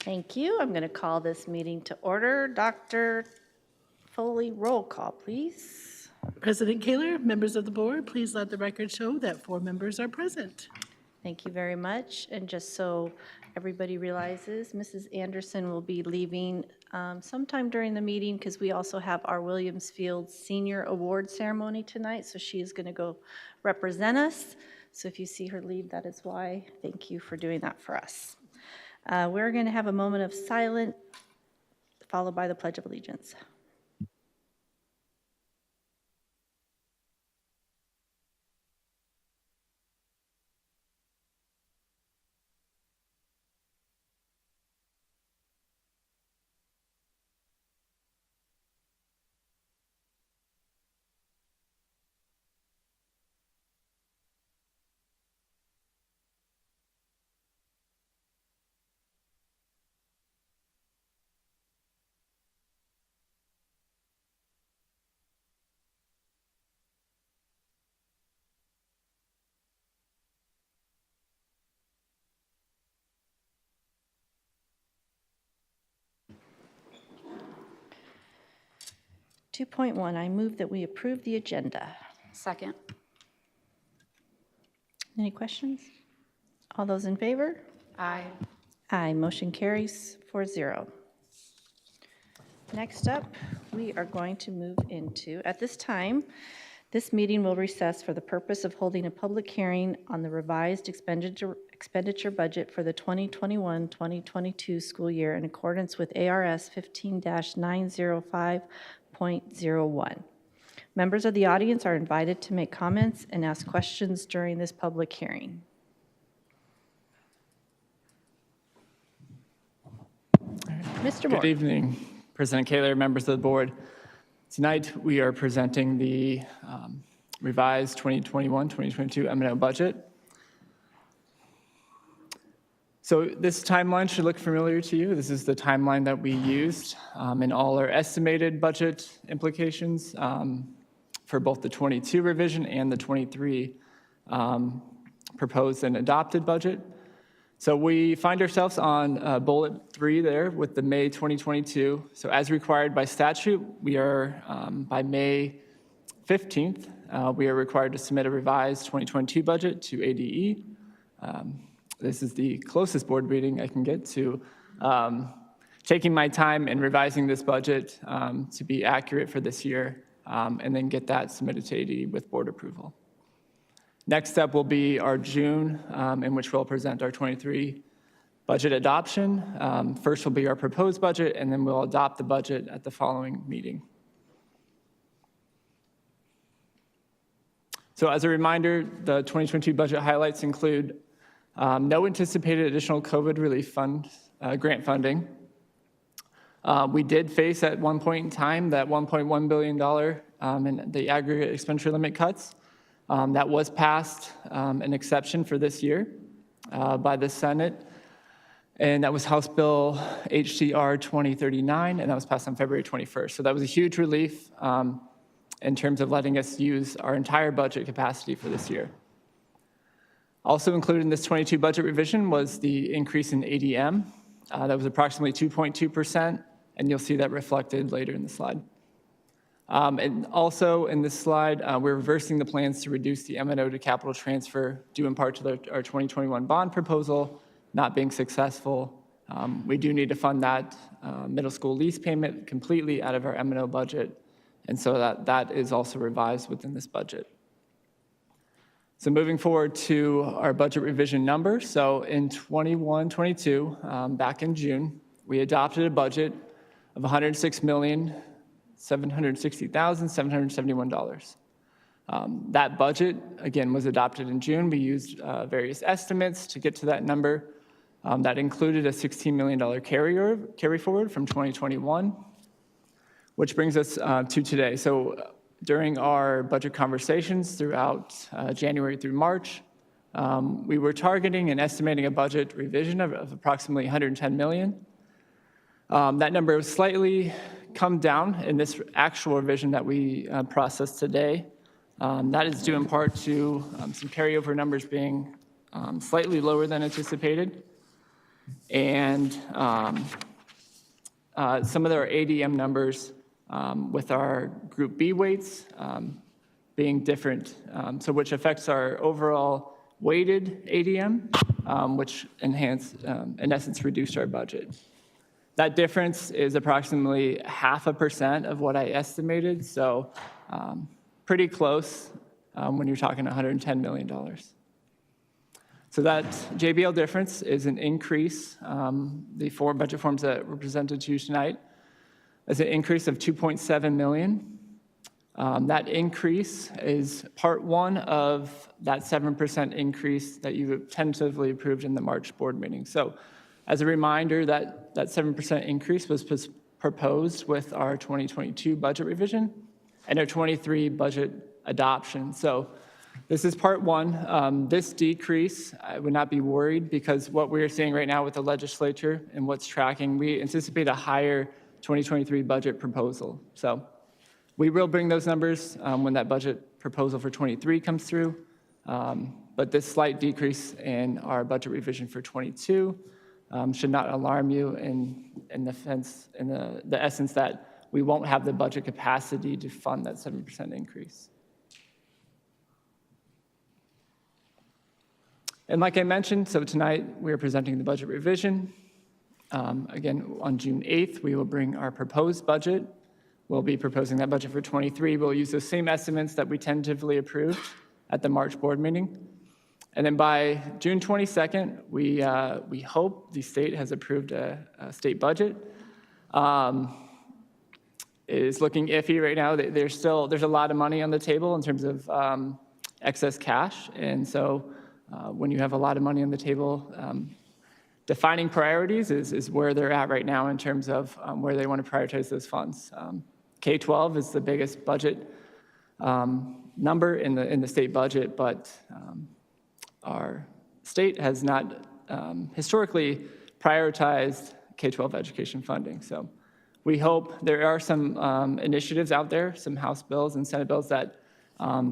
Thank you. I'm going to call this meeting to order. Dr. Foley, roll call, please. President Kaler, members of the board, please let the record show that 4 members are present. Thank you very much. And just so everybody realizes, Mrs. Anderson will be leaving sometime during the meeting because we also have our Williamsfield Senior Award Ceremony tonight, so she is going to go represent us. So if you see her leave, that is why. Thank you for doing that for us. We're going to have a moment of silence followed by the Pledge of Allegiance. .1, I move that we approve the agenda. Second. Any questions? All those in favor? Aye. Aye. Motion carries 4-0. Next up, we are going to move into, at this time, this meeting will recess for the purpose of holding a public hearing on the revised expenditure budget for the 2021-2022 school year in accordance with ARS 15-905.01. Members of the audience are invited to make comments and ask questions during this public hearing. Mr. Moore. Good evening, President Kaler, members of the board. Tonight we are presenting the revised 2021-2022 Mno budget. So this timeline should look familiar to you. This is the timeline that we used in all our estimated budget implications for both the 22 revision and the 23 proposed and adopted budget. So we find ourselves on bullet 3 there with the May 2022. So as required by statute, we are by May 15th, we are required to submit a revised 2022 budget to ADE. This is the closest board meeting I can get to taking my time and revising this budget to be accurate for this year and then get that submitted to ADE with board approval. Next step will be our June, in which we'll present our 23 budget adoption. First will be our proposed budget, and then we'll adopt the budget at the following meeting. So as a reminder, the 2022 budget highlights include no anticipated additional COVID relief fund grant funding. We did face at one point in time that $1.1 billion in the aggregate expenditure limit cuts. That was passed an exception for this year by the Senate, and that was House Bill HCR 2039, and that was passed on February 21st. So that was a huge relief in terms of letting us use our entire budget capacity for this year. Also included in this 22 budget revision was the increase in ADM. That was approximately 2.2%, and you'll see that reflected later in the slide. And also in this slide, we're reversing the plans to reduce the Mno to capital transfer due in part to our 2021 bond proposal not being successful. We do need to fund that middle school lease payment completely out of our Mno budget, and so that is also revised within this budget. So moving forward to our budget revision numbers. So in 21-22, back in June, we adopted a budget of $106,760,771. That budget, again, was adopted in June. We used various estimates to get to that number. That included a $16 million carry forward from 2021, which brings us to today. So during our budget conversations throughout January through March, we were targeting and estimating a budget revision of approximately $110 million. That number was slightly come down in this actual revision that we processed today. That is due in part to some carryover numbers being slightly lower than anticipated. and some of their ADM numbers with our Group B weights being different, so which affects our overall weighted ADM, which in essence, reduced our budget. That difference is approximately 0.5% of what I estimated, so pretty close when you're talking $110 million. So that JBL difference is an increase. The four budget forms that were presented to you tonight is an increase of $2.7 million. That increase is part one of that 7% increase that you tentatively approved in the March board meeting. So as a reminder, that 7% increase was proposed with our 2022 budget revision and our 23 budget adoption. So this is part one. This decrease, I would not be worried because what we're seeing right now with the legislature and what's tracking, we anticipate a higher 2023 budget proposal. So we will bring those numbers when that budget proposal for 23 comes through. But this slight decrease in our budget revision for 22 should not alarm you in the essence that we won't have the budget capacity to fund that 7% increase. And like I mentioned, so tonight we are presenting the budget revision. Again, on June 8th, we will bring our proposed budget. We'll be proposing that budget for 23. We'll use those same estimates that we tentatively approved at the March board meeting. And then by June 22nd, we hope the state has approved a state budget. It is looking iffy right now. There's a lot of money on the table in terms of excess cash. And so when you have a lot of money on the table, defining priorities is where they're at right now in terms of where they want to prioritize those funds. K-12 is the biggest budget number in the state budget, but our state has not historically prioritized K-12 education funding. So we hope there are some initiatives out there, some House bills and Senate bills that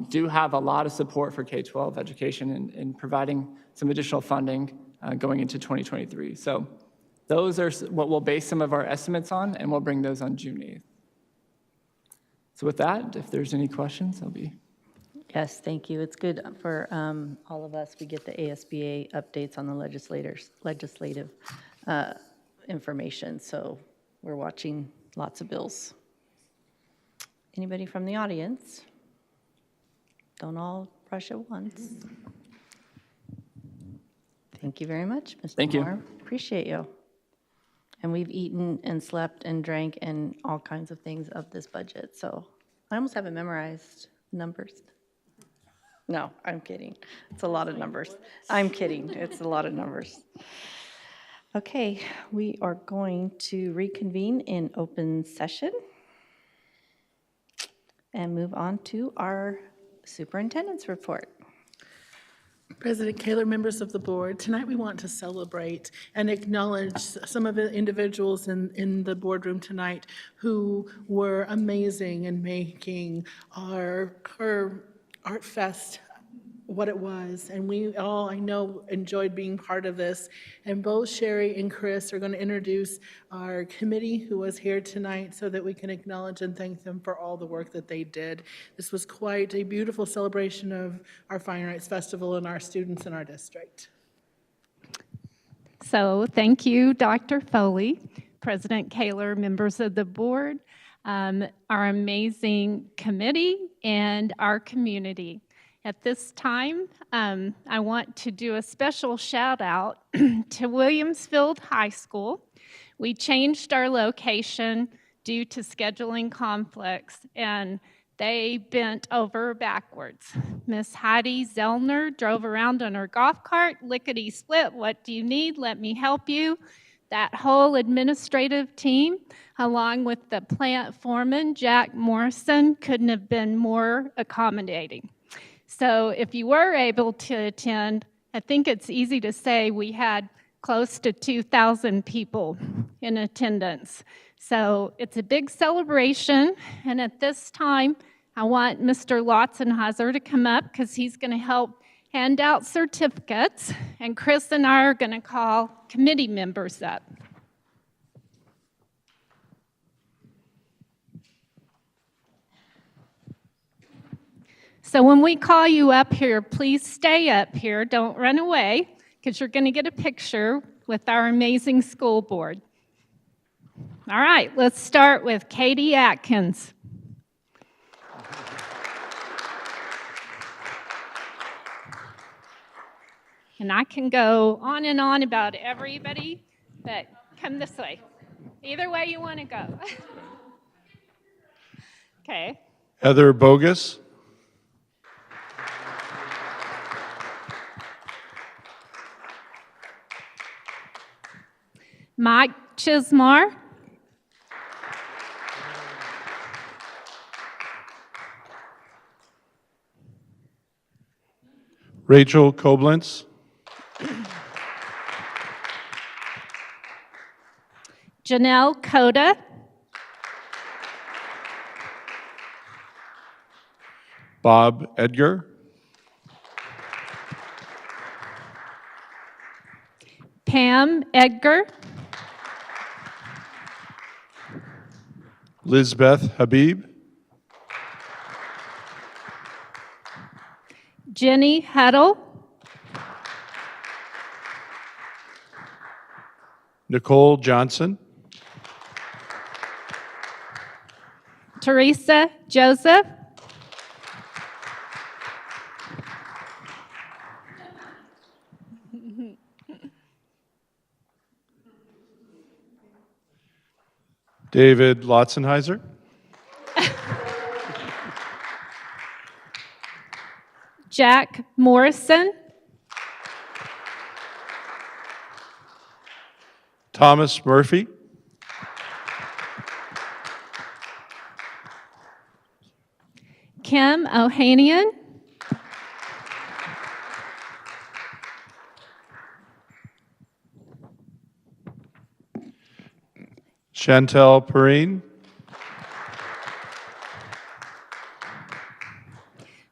do have a lot of support for K-12 education and providing some additional funding going into 2023. So those are what we'll base some of our estimates on, and we'll bring those on June 8th. So with that, if there's any questions, I'll be. Yes, thank you. It's good for all of us. We get the ASBA updates on the legislative information, so we're watching lots of bills. Anybody from the audience? Don't all rush at once. Thank you very much, Mr. Thank you. Moore. Appreciate you. And we've eaten and slept and drank and all kinds of things of this budget, so I almost have it memorized, numbers. No, I'm kidding. It's a lot of numbers. I'm kidding. It's a lot of numbers. Okay, we are going to reconvene in open session and move on to our superintendent's report. President Kaler, members of the board, tonight we want to celebrate and acknowledge some of the individuals in the boardroom tonight who were amazing in making our Art Fest what it was, and we all, I know, enjoyed being part of this. And both Sherry and Chris are going to introduce our committee who was here tonight so that we can acknowledge and thank them for all the work that they did. This was quite a beautiful celebration of our Fine Arts Festival and our students in our district. So thank you, Dr. Foley, President Kaler, members of the board, our amazing committee, and our community. At this time, I want to do a special shout out to Williamsfield High School. We changed our location due to scheduling conflicts, and they bent over backwards. Miss Heidi Zellner drove around on her golf cart, lickety-split, what do you need? Let me help you. That whole administrative team, along with the plant foreman, Jack Morrison, couldn't have been more accommodating. So if you were able to attend, I think it's easy to say we had close to 2,000 people in attendance. So it's a big celebration, and at this time, I want Mr. Lotzenhauser to come up because he's going to help hand out certificates, and Chris and I are going to call committee members up. So when we call you up here, please stay up here. Don't run away, because you're going to get a picture with our amazing school board. All right, let's start with Katie Atkins. And I can go on and on about everybody, but come this way. Either way you want to go. Okay. Heather Bogus. Mike Chismar. Rachel Koblenz. Janelle Coda. Bob Edgar. Pam Edgar. Lizbeth Habib. Jenny Huddle. Nicole Johnson. Teresa Joseph. David Lotzenheiser. Jack Morrison. Thomas Murphy. Kim Ohanian. Chantel Perrine.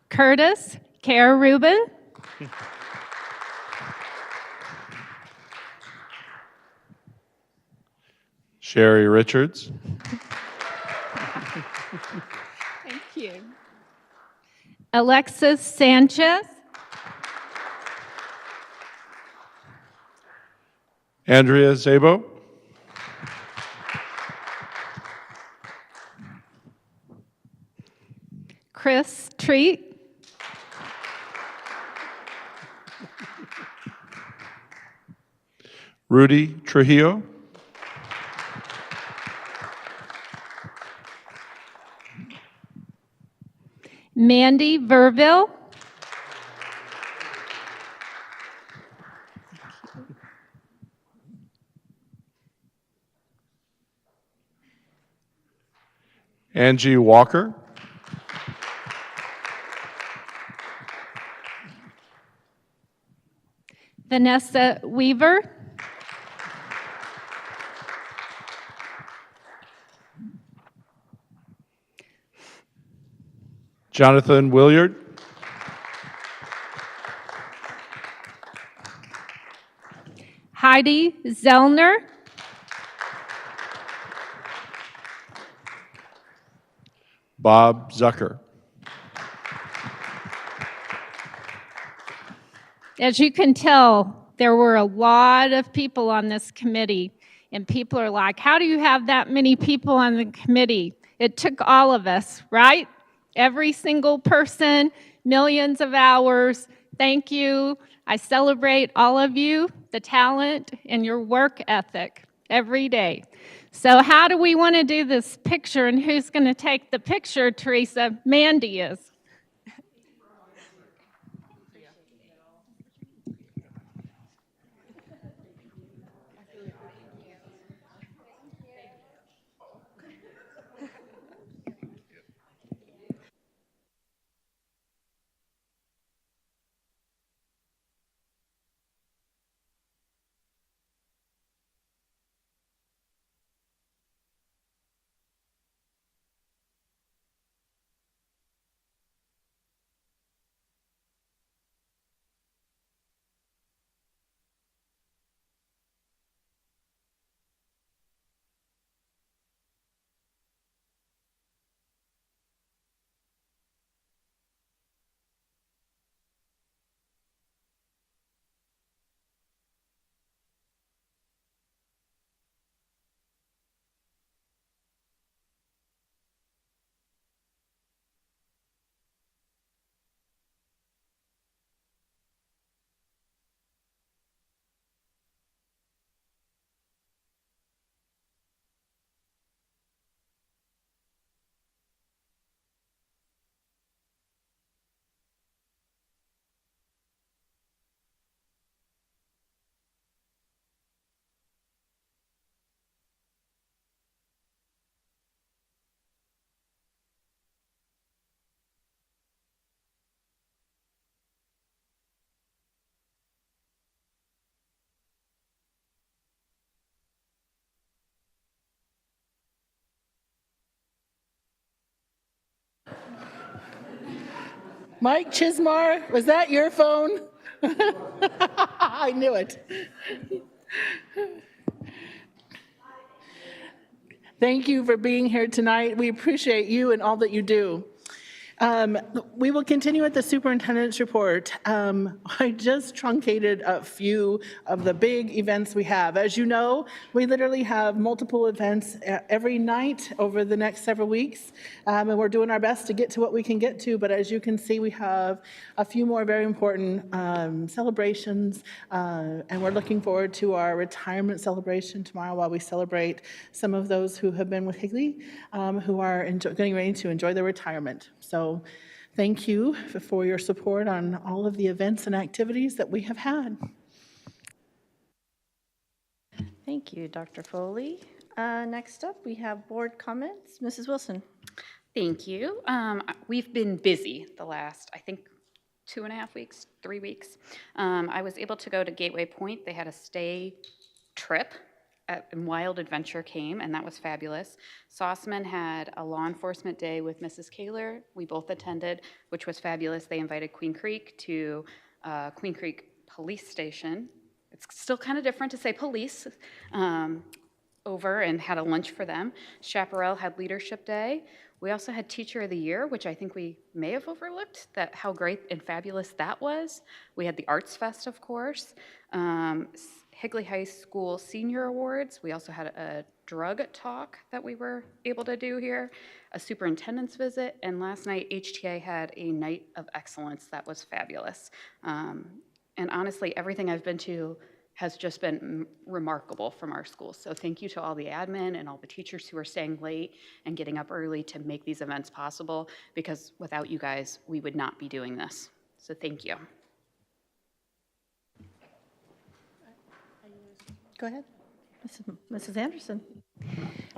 Curtis Kara Rubin. Sherry Richards. Thank you. Alexis Sanchez. Andrea Zabo. Chris Treat. Rudy Trujillo. Mandy Verville. Angie Walker. Vanessa Weaver. Jonathan Williard. Heidi Zellner. Bob Zucker. As you can tell, there were a lot of people on this committee, and people are like, how do you have that many people on the committee? It took all of us, right? Every single person, millions of hours. Thank you. I celebrate all of you, the talent and your work ethic every day. So how do we want to do this picture, and who's going to take the picture, Teresa? Mandy is. Mike Chismar, was that your phone? I knew it. Thank you for being here tonight. We appreciate you and all that you do. We will continue with the superintendent's report. I just truncated a few of the big events we have. As you know, we literally have multiple events every night over the next several weeks, and we're doing our best to get to what we can get to, but as you can see, we have a few more very important celebrations, and we're looking forward to our retirement celebration tomorrow while we celebrate some of those who have been with Higley, who are getting ready to enjoy their retirement. So thank you for your support on all of the events and activities that we have had. Thank you, Dr. Foley. Next up, we have board comments. Mrs. Wilson. Thank you. We've been busy the last, I think, 2.5 weeks, 3 weeks. I was able to go to Gateway Point. They had a stay trip. And Wild Adventure came, and that was fabulous. Sauceman had a law enforcement day with Mrs. Kaler. We both attended, which was fabulous. They invited Queen Creek to Queen Creek Police Station. It's still kind of different to say police, over and had a lunch for them. Chaparral had Leadership Day. We also had Teacher of the Year, which I think we may have overlooked, that how great and fabulous that was. We had the Arts Fest, of course. Higley High School Senior Awards. We also had a drug talk that we were able to do here, a superintendent's visit, and last night HTA had a night of excellence that was fabulous. And honestly, everything I've been to has just been remarkable from our schools. So thank you to all the admin and all the teachers who are staying late and getting up early to make these events possible, because without you guys, we would not be doing this. So thank you. Go ahead. Mrs. Anderson.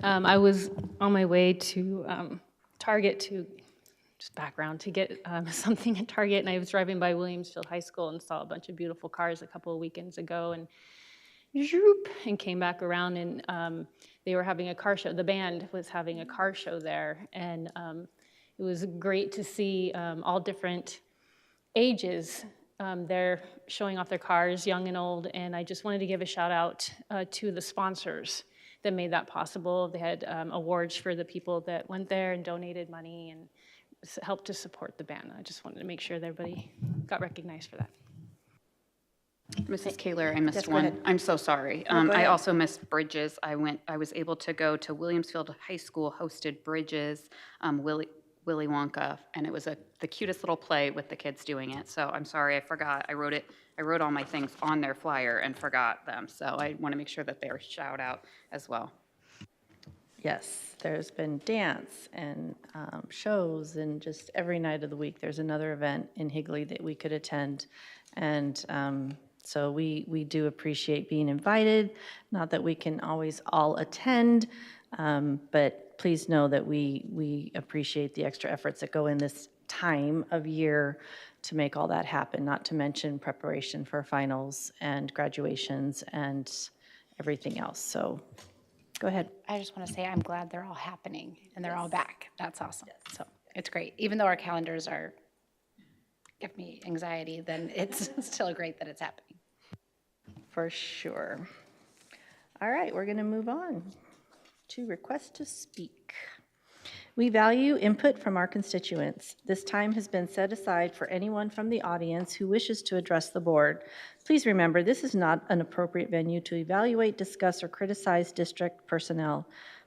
I was on my way to Target to, just background, to get something at Target, and I was driving by Williamsfield High School and saw a bunch of beautiful cars a couple of weekends ago, and zoop, and came back around, and they were having a car show. The band was having a car show there, and it was great to see all different ages. They're showing off their cars, young and old, and I just wanted to give a shout out to the sponsors that made that possible. They had awards for the people that went there and donated money and helped to support the band. I just wanted to make sure that everybody got recognized for that. Mrs. Kaler, I missed Yes, go one. ahead. I'm so sorry. go I ahead. also missed Bridges. I was able to go to Williamsfield High School hosted Bridges, Willy Wonka, and it was the cutest little play with the kids doing it. So I'm sorry, I forgot. I wrote all my things on their flyer and forgot them. So I want to make sure that they're shout out as well. Yes, there's been dance and shows, and just every night of the week there's another event in Higley that we could attend. And so we do appreciate being invited. Not that we can always all attend, but please know that we appreciate the extra efforts that go in this time of year to make all that happen, not to mention preparation for finals and graduations and everything else. So go ahead. I just want to say I'm glad they're all happening and they're all back. That's awesome. So it's great. Even though our calendars give me anxiety, then it's still great that it's happening. For sure. All right, we're going to move on to request to speak. We value input from our constituents. This time has been set aside for anyone from the audience who wishes to address the board. Please remember, this is not an appropriate venue to evaluate, discuss, or criticize district personnel.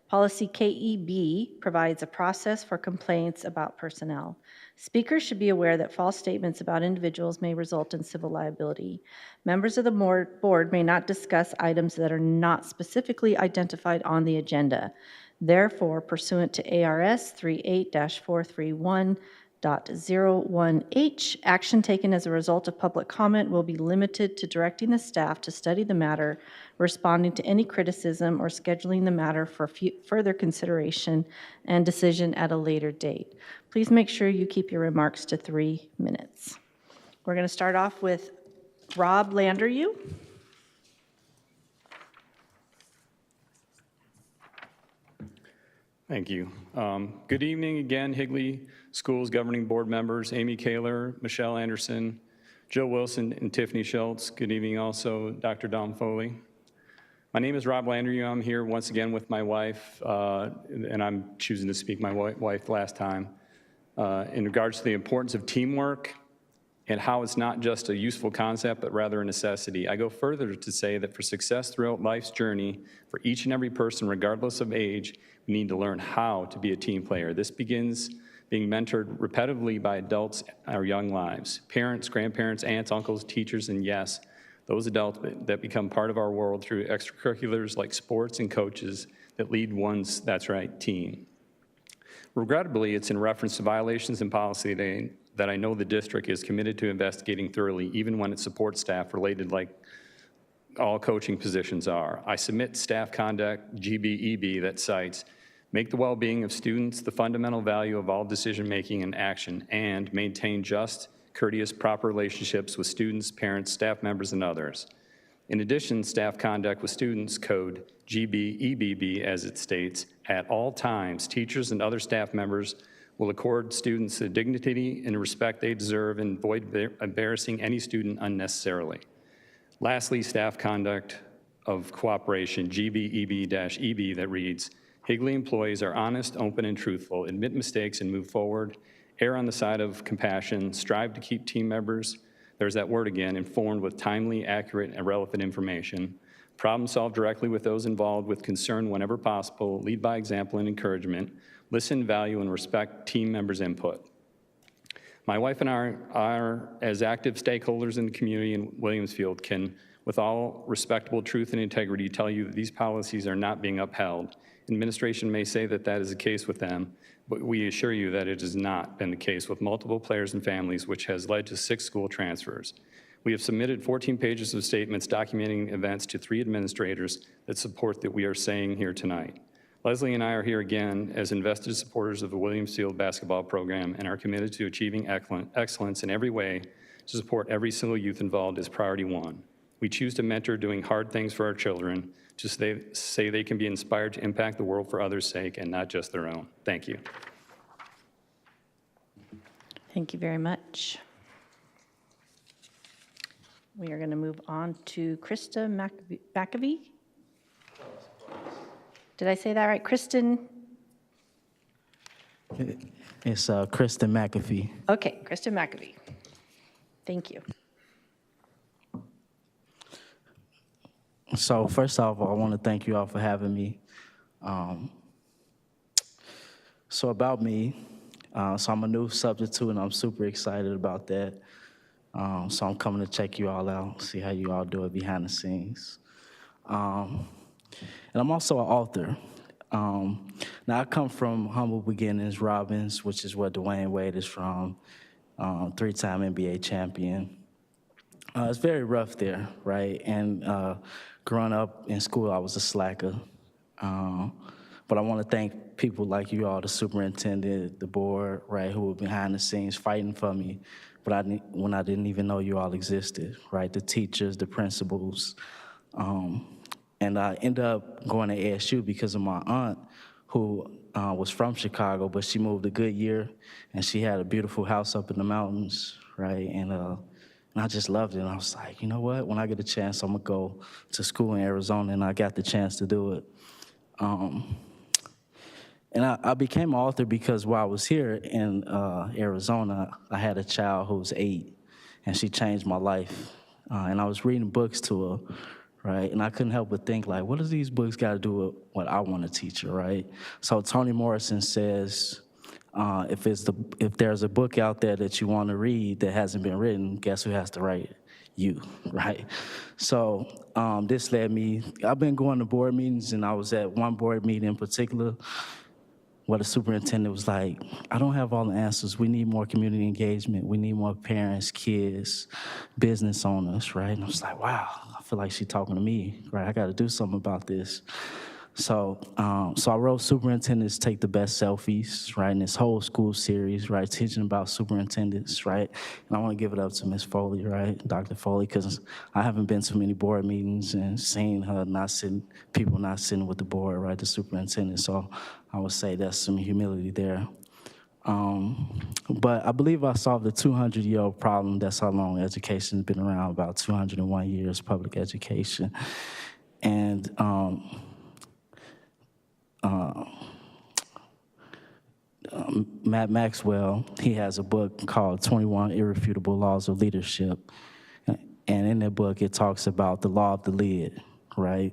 Policy KEB provides a process for complaints about personnel. Speakers should be aware that false statements about individuals may result in civil liability. Members of the board may not discuss items that are not specifically identified on the agenda. Therefore, pursuant to ARS 38-431.01H, action taken as a result of public comment will be limited to directing the staff to study the matter, responding to any criticism, or scheduling the matter for further consideration and decision at a later date. Please make sure you keep your remarks to 3 minutes. We're going to start off with Rob Landeryu. Thank you. Good evening again, Higley Schools Governing Board members, Amy Kaler, Michelle Anderson, Jill Wilson, and Tiffany Schultz. Good evening also, Dr. Dom Foley. My name is Rob Landry. I'm here once again with my wife, and I'm choosing to speak my wife last time, in regards to the importance of teamwork and how it's not just a useful concept, but rather a necessity. I go further to say that for success throughout life's journey, for each and every person, regardless of age, we need to learn how to be a team player. This begins being mentored repetitively by adults in our young lives, parents, grandparents, aunts, uncles, teachers, and yes, those adults that become part of our world through extracurriculars like sports and coaches that lead one's, that's right, team. Regrettably, it's in reference to violations in policy that I know the district is committed to investigating thoroughly, even when it supports staff related like all coaching positions are. I submit staff conduct, GBEB, that cites, make the well-being of students the fundamental value of all decision-making and action, and maintain just, courteous, proper relationships with students, parents, staff members, and others. In addition, staff conduct with students code GBEBB, as it states, at all times, teachers and other staff members will accord students the dignity and respect they deserve and avoid embarrassing any student unnecessarily. Lastly, staff conduct of cooperation, GBEB-EB, that reads, Higley employees are honest, open, and truthful, admit mistakes and move forward, err on the side of compassion, strive to keep team members, there's that word again, informed with timely, accurate, and relevant information, problem solve directly with those involved with concern whenever possible, lead by example and encouragement, listen, value, and respect team members' input. My wife and I are, as active stakeholders in the community in Williamsfield, can, with all respectable truth and integrity, tell you that these policies are not being upheld. Administration may say that that is the case with them, but we assure you that it has not been the case with multiple players and families, which has led to 6 school transfers. We have submitted 14 pages of statements documenting events to 3 administrators that support that we are saying here tonight. Leslie and I are here again as invested supporters of the Williamsfield basketball program and are committed to achieving excellence in every way to support every single youth involved as priority 1. We choose to mentor doing hard things for our children, to say they can be inspired to impact the world for others' sake and not just their own. Thank you. Thank you very much. We are going to move on to Krista McAvee. Did I say that right? Kristen? It's Kristen McAfee. Okay, Kristen McAvee. Thank you. So first off, I want to thank you all for having me. So about me, so I'm a new substitute and I'm super excited about that. So I'm coming to check you all out, see how you all do it behind the scenes. And I'm also an author. Now I come from humble beginnings, Robbins, which is where Dwayne Wade is from, 3-time NBA champion. It's very rough there, right? And growing up in school, I was a slacker. But I want to thank people like you all, the superintendent, the board, right, who were behind the scenes fighting for me, but when I didn't even know you all existed, right? The teachers, the principals. And I ended up going to ASU because of my aunt, who was from Chicago, but she moved to Goodyear, and she had a beautiful house up in the mountains, right? And I just loved it, and I was like, you know what? When I get a chance, I'm gonna go to school in Arizona, and I got the chance to do it. And I became an author because while I was here in Arizona, I had a child who was 8, and she changed my life. And I was reading books to her, right? And I couldn't help but think, like, what does these books got to do with what I want to teach her, right? So Toni Morrison says, if there's a book out there that you want to read that hasn't been written, guess who has to write it? You, right? So this led me, I've been going to board meetings, and I was at one board meeting in particular where the superintendent was like, I don't have all the answers. We need more community engagement. We need more parents, kids, business owners, right? And I was like, wow, I feel like she's talking to me, right? I got to do something about this. So I wrote Superintendents Take the Best Selfies, right, in this whole school series, right, teaching about superintendents, right, and I want to give it up to Ms. Foley, right, Dr. Foley, because I haven't been to many board meetings and seen her people not sitting with the board, right, the superintendent, so I would say there's some humility there. But I believe I solved a 200-year-old problem. That's how long education's been around, about 201 years, public education. And Matt Maxwell, he has a book called 21 Irrefutable Laws of Leadership. And in that book, it talks about the law of the lid, right?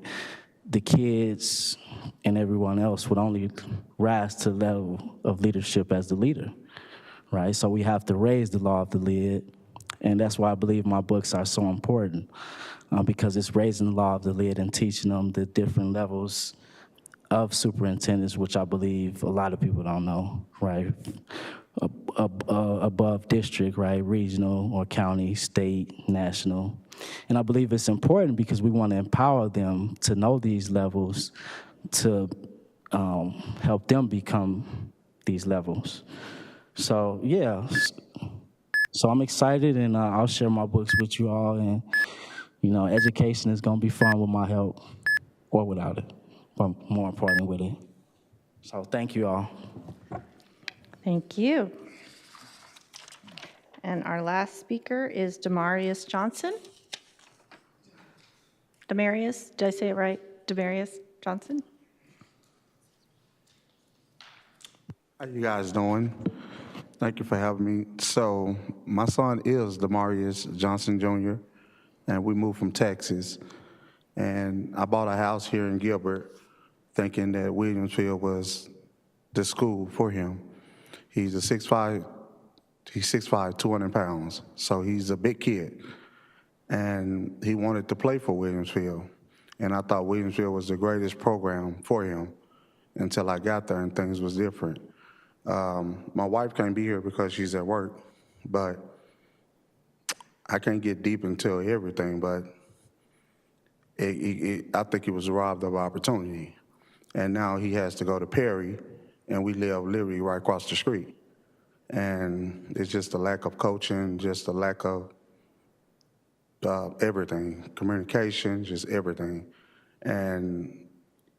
The kids and everyone else would only rise to the level of leadership as the leader, right? So we have to raise the law of the lid, and that's why I believe my books are so important, because it's raising the law of the lid and teaching them the different levels of superintendents, which I believe a lot of people don't know, right? Above district, right? Regional or county, state, national. And I believe it's important because we want to empower them to know these levels to help them become these levels. So, yeah. So I'm excited, and I'll share my books with you all. And, you know, education is going to be fun with my help or without it, but more importantly with it. So thank you all. Thank you. And our last speaker is Demarius Johnson. Demarius, did I say it right? Demarius Johnson? How you guys doing? Thank you for having me. So my son is Demarius Johnson Jr., and we moved from Texas. And I bought a house here in Gilbert thinking that Williamsfield was the school for him. He's 6'5", 200 pounds, so he's a big kid. And he wanted to play for Williamsfield. And I thought Williamsfield was the greatest program for him until I got there and things was different. My wife can't be here because she's at work, but I can't get deep into everything, but I think he was robbed of opportunity. And now he has to go to Perry, and we live literally right across the street. And it's just a lack of coaching, just a lack of everything, communication, just everything. And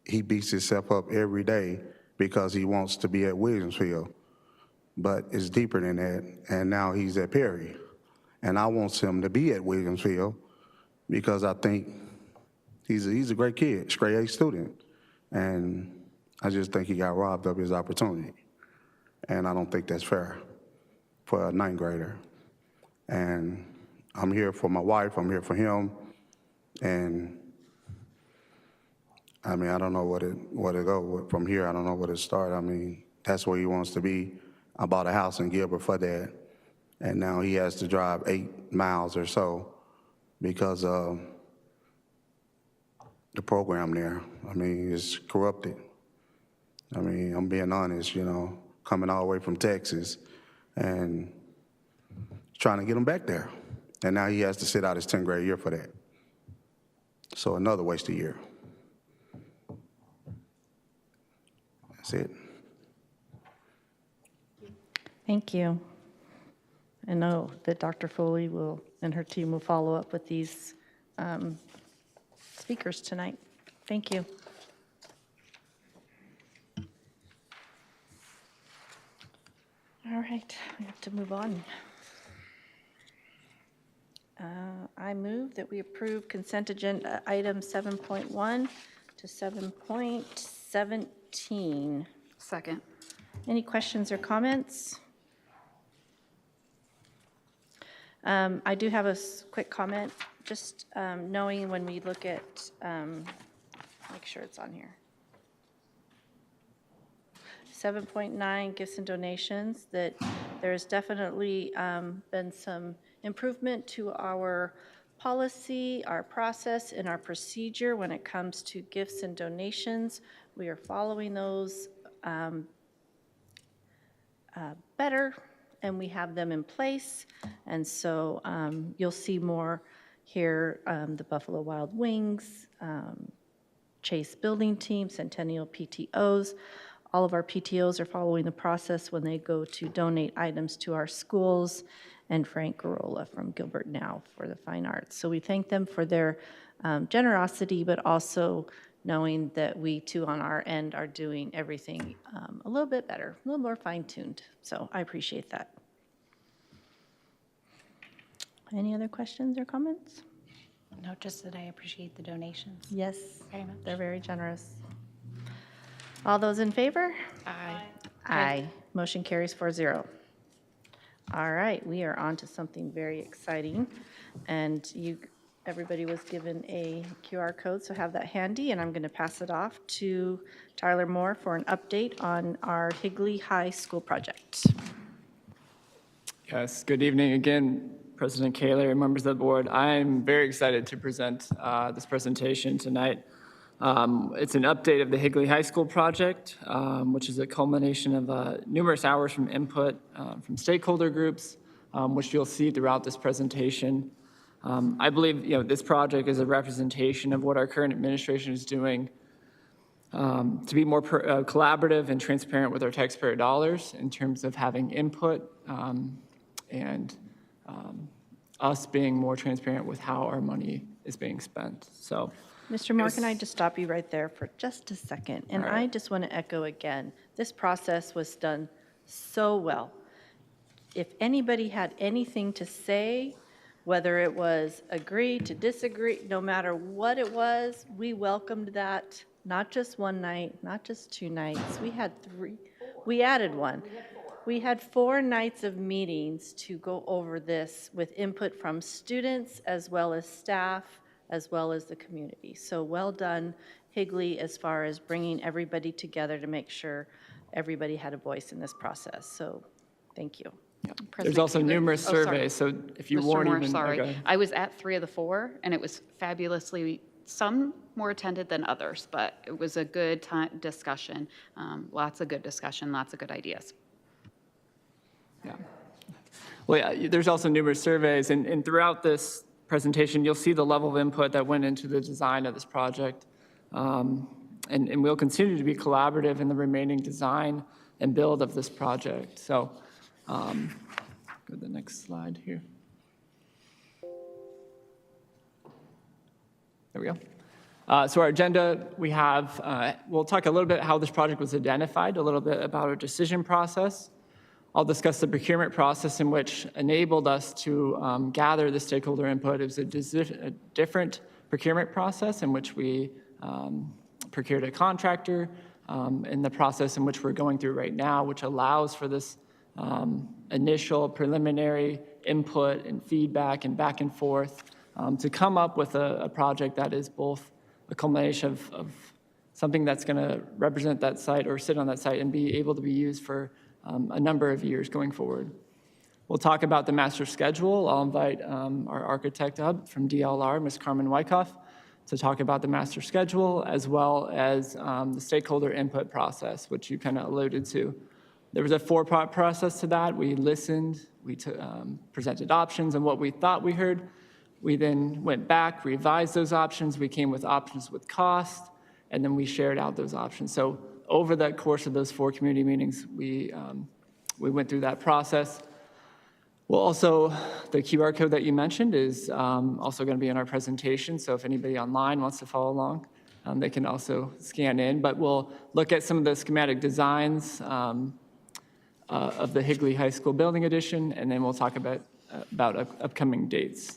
he beats himself up every day because he wants to be at Williamsfield. But it's deeper than that, and now he's at Perry. And I want him to be at Williamsfield because I think he's a great kid, straight A student. And I just think he got robbed of his opportunity. And I don't think that's fair for a 9th grader. And I'm here for my wife, I'm here for him, and I mean, I don't know where to go from here. I don't know where to start. I mean, that's where he wants to be. I bought a house in Gilbert for that, and now he has to drive 8 miles or so because of the program there. I mean, it's corrupted. I mean, I'm being honest, you know, coming all the way from Texas and trying to get him back there. And now he has to sit out his 10th grade year for that. So another wasted year. That's it. Thank you. I know that Dr. Foley and her team will follow up with these speakers tonight. Thank you. All right, we have to move on. I move that we approve consent agenda items 7.1 to 7.17. Second. Any questions or comments? I do have a quick comment, just knowing when we look at, make sure it's on here. 7.9, gifts and donations, that there's definitely been some improvement to our policy, our process, and our procedure when it comes to gifts and donations. We are following those better, and we have them in place. And so you'll see more here, the Buffalo Wild Wings, Chase Building Team, Centennial PTOs. All of our PTOs are following the process when they go to donate items to our schools, and Frank Garola from Gilbert Now for the Fine Arts. So we thank them for their generosity, but also knowing that we too on our end are doing everything a little bit better, a little more fine-tuned. So I appreciate that. Any other questions or comments? No, just that I appreciate the donations. Yes, Very much. they're very generous. All those in favor? Aye. Aye. Motion carries 4-0. All right, we are on to something very exciting. And everybody was given a QR code, so have that handy. And I'm going to pass it off to Tyler Moore for an update on our Higley High School project. Yes, good evening again, President Kaler and members of the board. I'm very excited to present this presentation tonight. It's an update of the Higley High School project, which is a culmination of numerous hours from input from stakeholder groups, which you'll see throughout this presentation. I believe this project is a representation of what our current administration is doing to be more collaborative and transparent with our taxpayer dollars in terms of having input and us being more transparent with how our money is being spent. So, Mr. Moore, can I just stop you right there for just a second? And I just want to echo again, this process was done so well. If anybody had anything to say, whether it was agree to disagree, no matter what it was, we welcomed that, not just one night, not just 2 nights. We had 3, we added 1. We had 4 nights of meetings to go over this with input from students as well as staff, as well as the community. So well done, Higley, as far as bringing everybody together to make sure everybody had a voice in this process. So thank you. there's also numerous surveys, so if you Mr. weren't Moore, even. sorry. Okay. I was at 3 of the 4, and it was fabulously, some more attended than others, but it was a good discussion. Lots of good discussion, lots of good ideas. Yeah. Well, yeah, there's also numerous surveys, and throughout this presentation, you'll see the level of input that went into the design of this project. And we'll continue to be collaborative in the remaining design and build of this project. So go to the next slide here. There we go. So our agenda, we have, we'll talk a little bit how this project was identified, a little bit about our decision process. I'll discuss the procurement process in which enabled us to gather the stakeholder input. It was a different procurement process in which we procured a contractor in the process in which we're going through right now, which allows for this initial preliminary input and feedback and back and forth to come up with a project that is both a culmination of something that's going to represent that site or sit on that site and be able to be used for a number of years going forward. We'll talk about the master schedule. I'll invite our architect up from DLR, Ms. Carmen Wyckoff, to talk about the master schedule as well as the stakeholder input process, which you kind of alluded to. There was a 4-part process to that. We listened, we presented options and what we thought we heard. We then went back, revised those options. We came with options with cost, and then we shared out those options. So over the course of those 4 community meetings, we went through that process. Well, also, the QR code that you mentioned is also going to be in our presentation, so if anybody online wants to follow along, they can also scan in. But we'll look at some of the schematic designs of the Higley High School Building Edition, and then we'll talk about upcoming dates.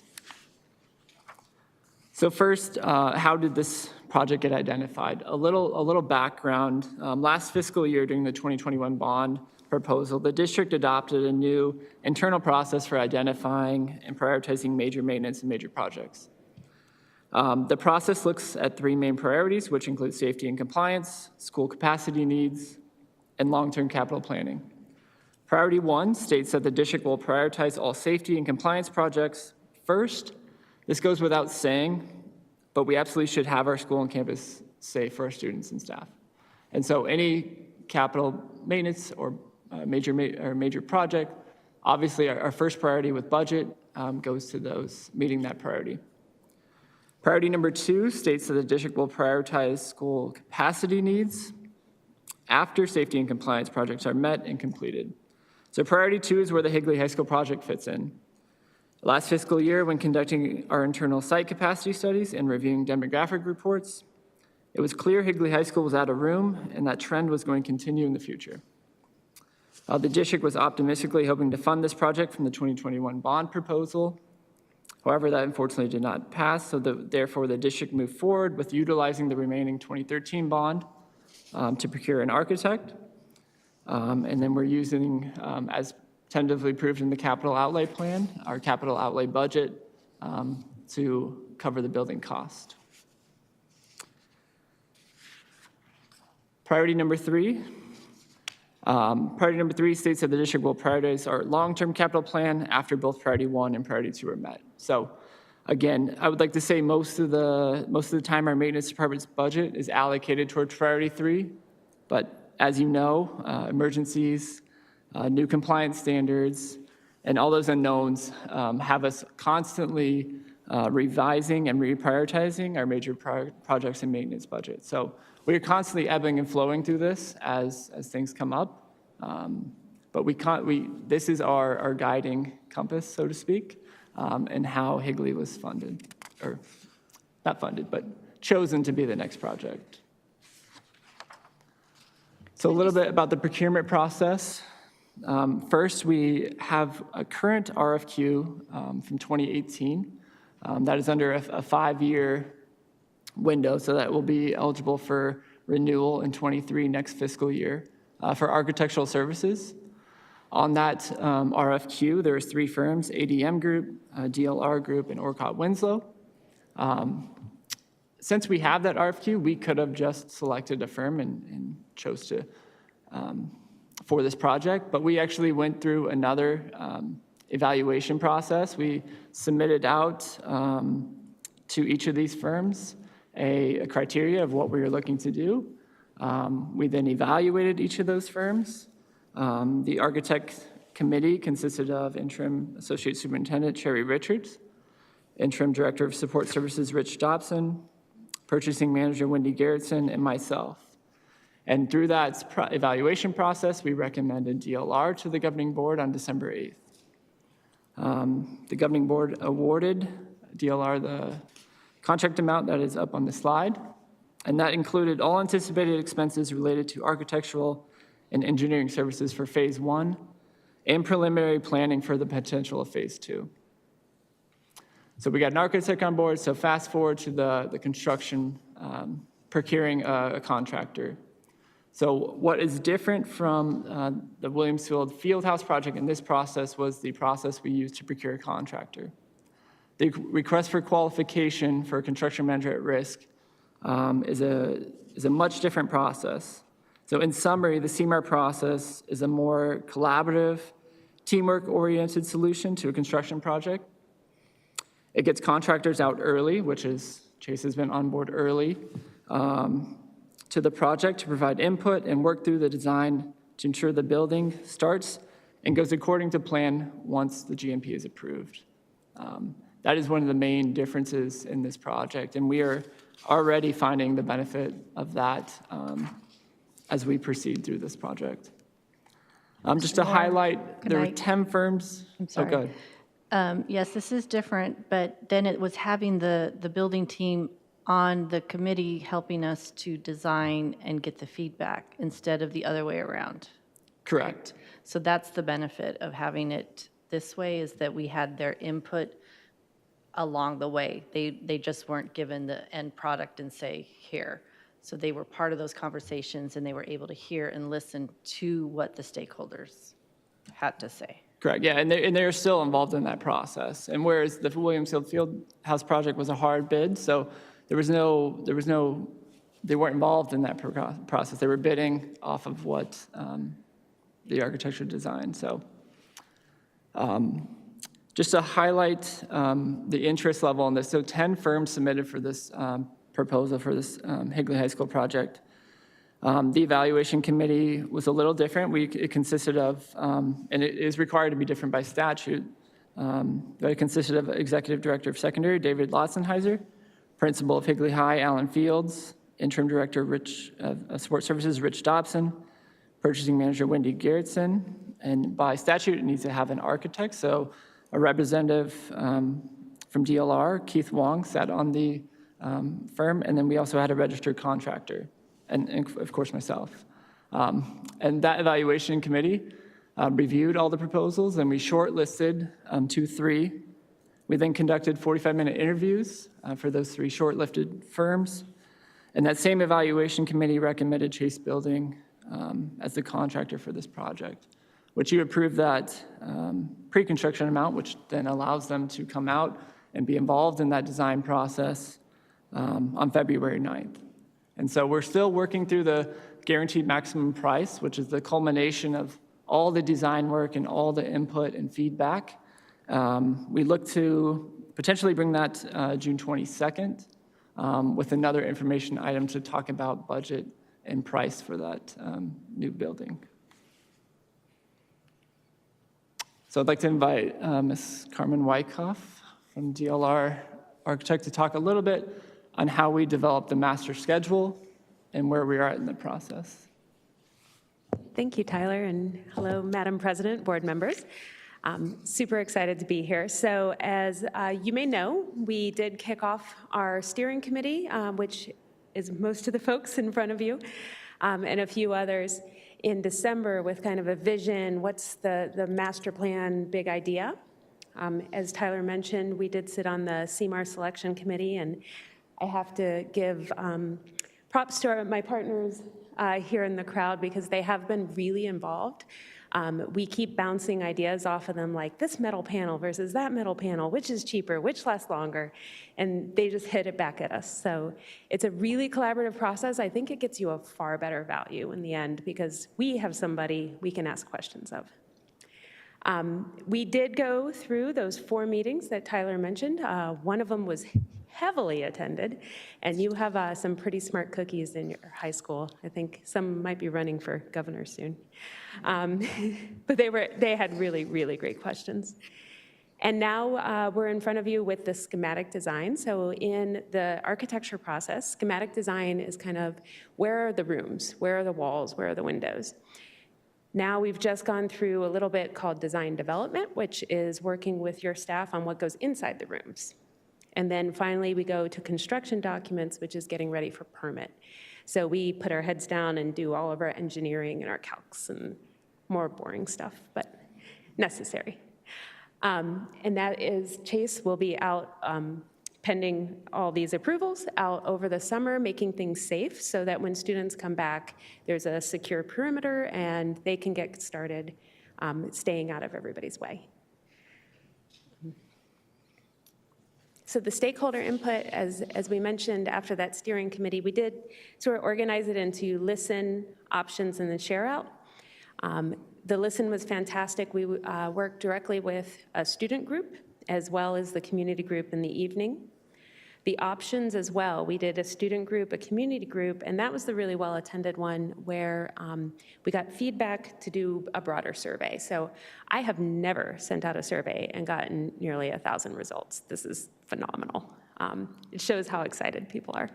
So first, how did this project get identified? A little background. Last fiscal year, during the 2021 bond proposal, the district adopted a new internal process for identifying and prioritizing major maintenance and major projects. The process looks at 3 main priorities, which include safety and compliance, school capacity needs, and long-term capital planning. Priority 1 states that the district will prioritize all safety and compliance projects first. This goes without saying, but we absolutely should have our school and campus safe for our students and staff. And so any capital maintenance or major project, obviously our first priority with budget goes to those meeting that priority. Priority number 2 states that the district will prioritize school capacity needs after safety and compliance projects are met and completed. So priority 2 is where the Higley High School project fits in. Last fiscal year, when conducting our internal site capacity studies and reviewing demographic reports, It was clear Higley High School was out of room, and that trend was going to continue in the future. The district was optimistically hoping to fund this project from the 2021 bond proposal. However, that unfortunately did not pass, so therefore the district moved forward with utilizing the remaining 2013 bond to procure an architect. And then we're using, as tentatively approved in the capital outlay plan, our capital outlay budget to cover the building cost. Priority number three. Priority number three states that the district will prioritize our long-term capital plan after both priority one and priority two are met. So again, I would like to say most of the time our maintenance department's budget is allocated towards priority three, but as you know, emergencies, new compliance standards, and all those unknowns have us constantly revising and reprioritizing our major projects and maintenance budget. So we are constantly ebbing and flowing through this as things come up, but this is our guiding compass, so to speak, and how Higley was funded, or not funded, but chosen to be the next project. So a little bit about the procurement process. First, we have a current RFQ from 2018 that is under a 5-year window, so that will be eligible for renewal in 23 next fiscal year for architectural services. On that RFQ, there's 3 firms, ADM Group, DLR Group, and Orcott Winslow. Since we have that RFQ, we could have just selected a firm and chose to for this project, but we actually went through another evaluation process. We submitted out to each of these firms a criteria of what we were looking to do. We then evaluated each of those firms. The architect committee consisted of interim associate superintendent Sherry Richards, interim director of support services Rich Dobson, purchasing manager Wendy Garrettson, and myself. And through that evaluation process, we recommended DLR to the governing board on December 8th. The governing board awarded DLR the contract amount that is up on the slide, and that included all anticipated expenses related to architectural and engineering services for phase 1 and preliminary planning for the potential of phase 2. So we got an architect on board, so fast forward to the construction, procuring a contractor. So what is different from the Williamsfield Fieldhouse project in this process was the process we used to procure a contractor. The request for qualification for a construction manager at risk is a much different process. So in summary, the CMAR process is a more collaborative, teamwork-oriented solution to a construction project. It gets contractors out early, which is Chase has been on board early, to the project to provide input and work through the design to ensure the building starts and goes according to plan once the GMP is approved. That is one of the main differences in this project, and we are already finding the benefit of that as we proceed through this project. Just to highlight, there were 10 firms. I'm sorry. Oh, go ahead. Yes, this is different, but then it was having the building team on the committee helping us to design and get the feedback instead of the other way around. Correct. So that's the benefit of having it this way, is that we had their input along the way. They just weren't given the end product and say, here. So they were part of those conversations, and they were able to hear and listen to what the stakeholders had to say. Correct, yeah, and they're still involved in that process. And whereas the Williamsfield Fieldhouse project was a hard bid, so they weren't involved in that process. They were bidding off of what the architecture designed. So just to highlight the interest level on this, so 10 firms submitted for this proposal for this Higley High School project. The evaluation committee was a little different. It consisted of, and it is required to be different by statute, but it consisted of Executive Director of Secondary, David Lotzenheiser, Principal of Higley High, Alan Fields, Interim Director of Support Services, Rich Dobson, Purchasing Manager, Wendy Garrettson, and by statute, it needs to have an architect. So a representative from DLR, Keith Wong, sat on the firm, and then we also had a registered contractor, and of course myself. And that evaluation committee reviewed all the proposals, and we shortlisted 3. We then conducted 45-minute interviews for those 3 shortlisted firms. And that same evaluation committee recommended Chase Building as the contractor for this project, which you approved that pre-construction amount, which then allows them to come out and be involved in that design process on February 9th. And so we're still working through the guaranteed maximum price, which is the culmination of all the design work and all the input and feedback. We look to potentially bring that June 22nd with another information item to talk about budget and price for that new building. So I'd like to invite Ms. Carmen Wyckoff from DLR Architect to talk a little bit on how we develop the master schedule and where we are at in the process. Thank you, Tyler, and hello, Madam President, board members. Super excited to be here. So as you may know, we did kick off our steering committee, which is most of the folks in front of you, and a few others in December with kind of a vision, what's the master plan big idea. As Tyler mentioned, we did sit on the CMAR selection committee, and I have to give props to my partners here in the crowd because they have been really involved. We keep bouncing ideas off of them like this metal panel versus that metal panel, which is cheaper, which lasts longer, and they just hit it back at us. So it's a really collaborative process. I think it gets you a far better value in the end because we have somebody we can ask questions of. We did go through those 4 meetings that Tyler mentioned. One of them was heavily attended, and you have some pretty smart cookies in your high school. I think some might be running for governor soon. But they had really, really great questions. And now we're in front of you with the schematic design. So in the architecture process, schematic design is kind of where are the rooms, where are the walls, where are the windows. Now we've just gone through a little bit called design development, which is working with your staff on what goes inside the rooms. And then finally, we go to construction documents, which is getting ready for permit. So we put our heads down and do all of our engineering and our calcs and more boring stuff, but necessary. And that is, Chase will be out pending all these approvals out over the summer, making things safe so that when students come back, there's a secure perimeter and they can get started staying out of everybody's way. So the stakeholder input, as we mentioned after that steering committee, we did sort of organize it into listen, options, and then share out. The listen was fantastic. We worked directly with a student group as well as the community group in the evening. The options as well, we did a student group, a community group, and that was the really well-attended one where we got feedback to do a broader survey. So I have never sent out a survey and gotten nearly 1,000 results. This is phenomenal. It shows how excited people are.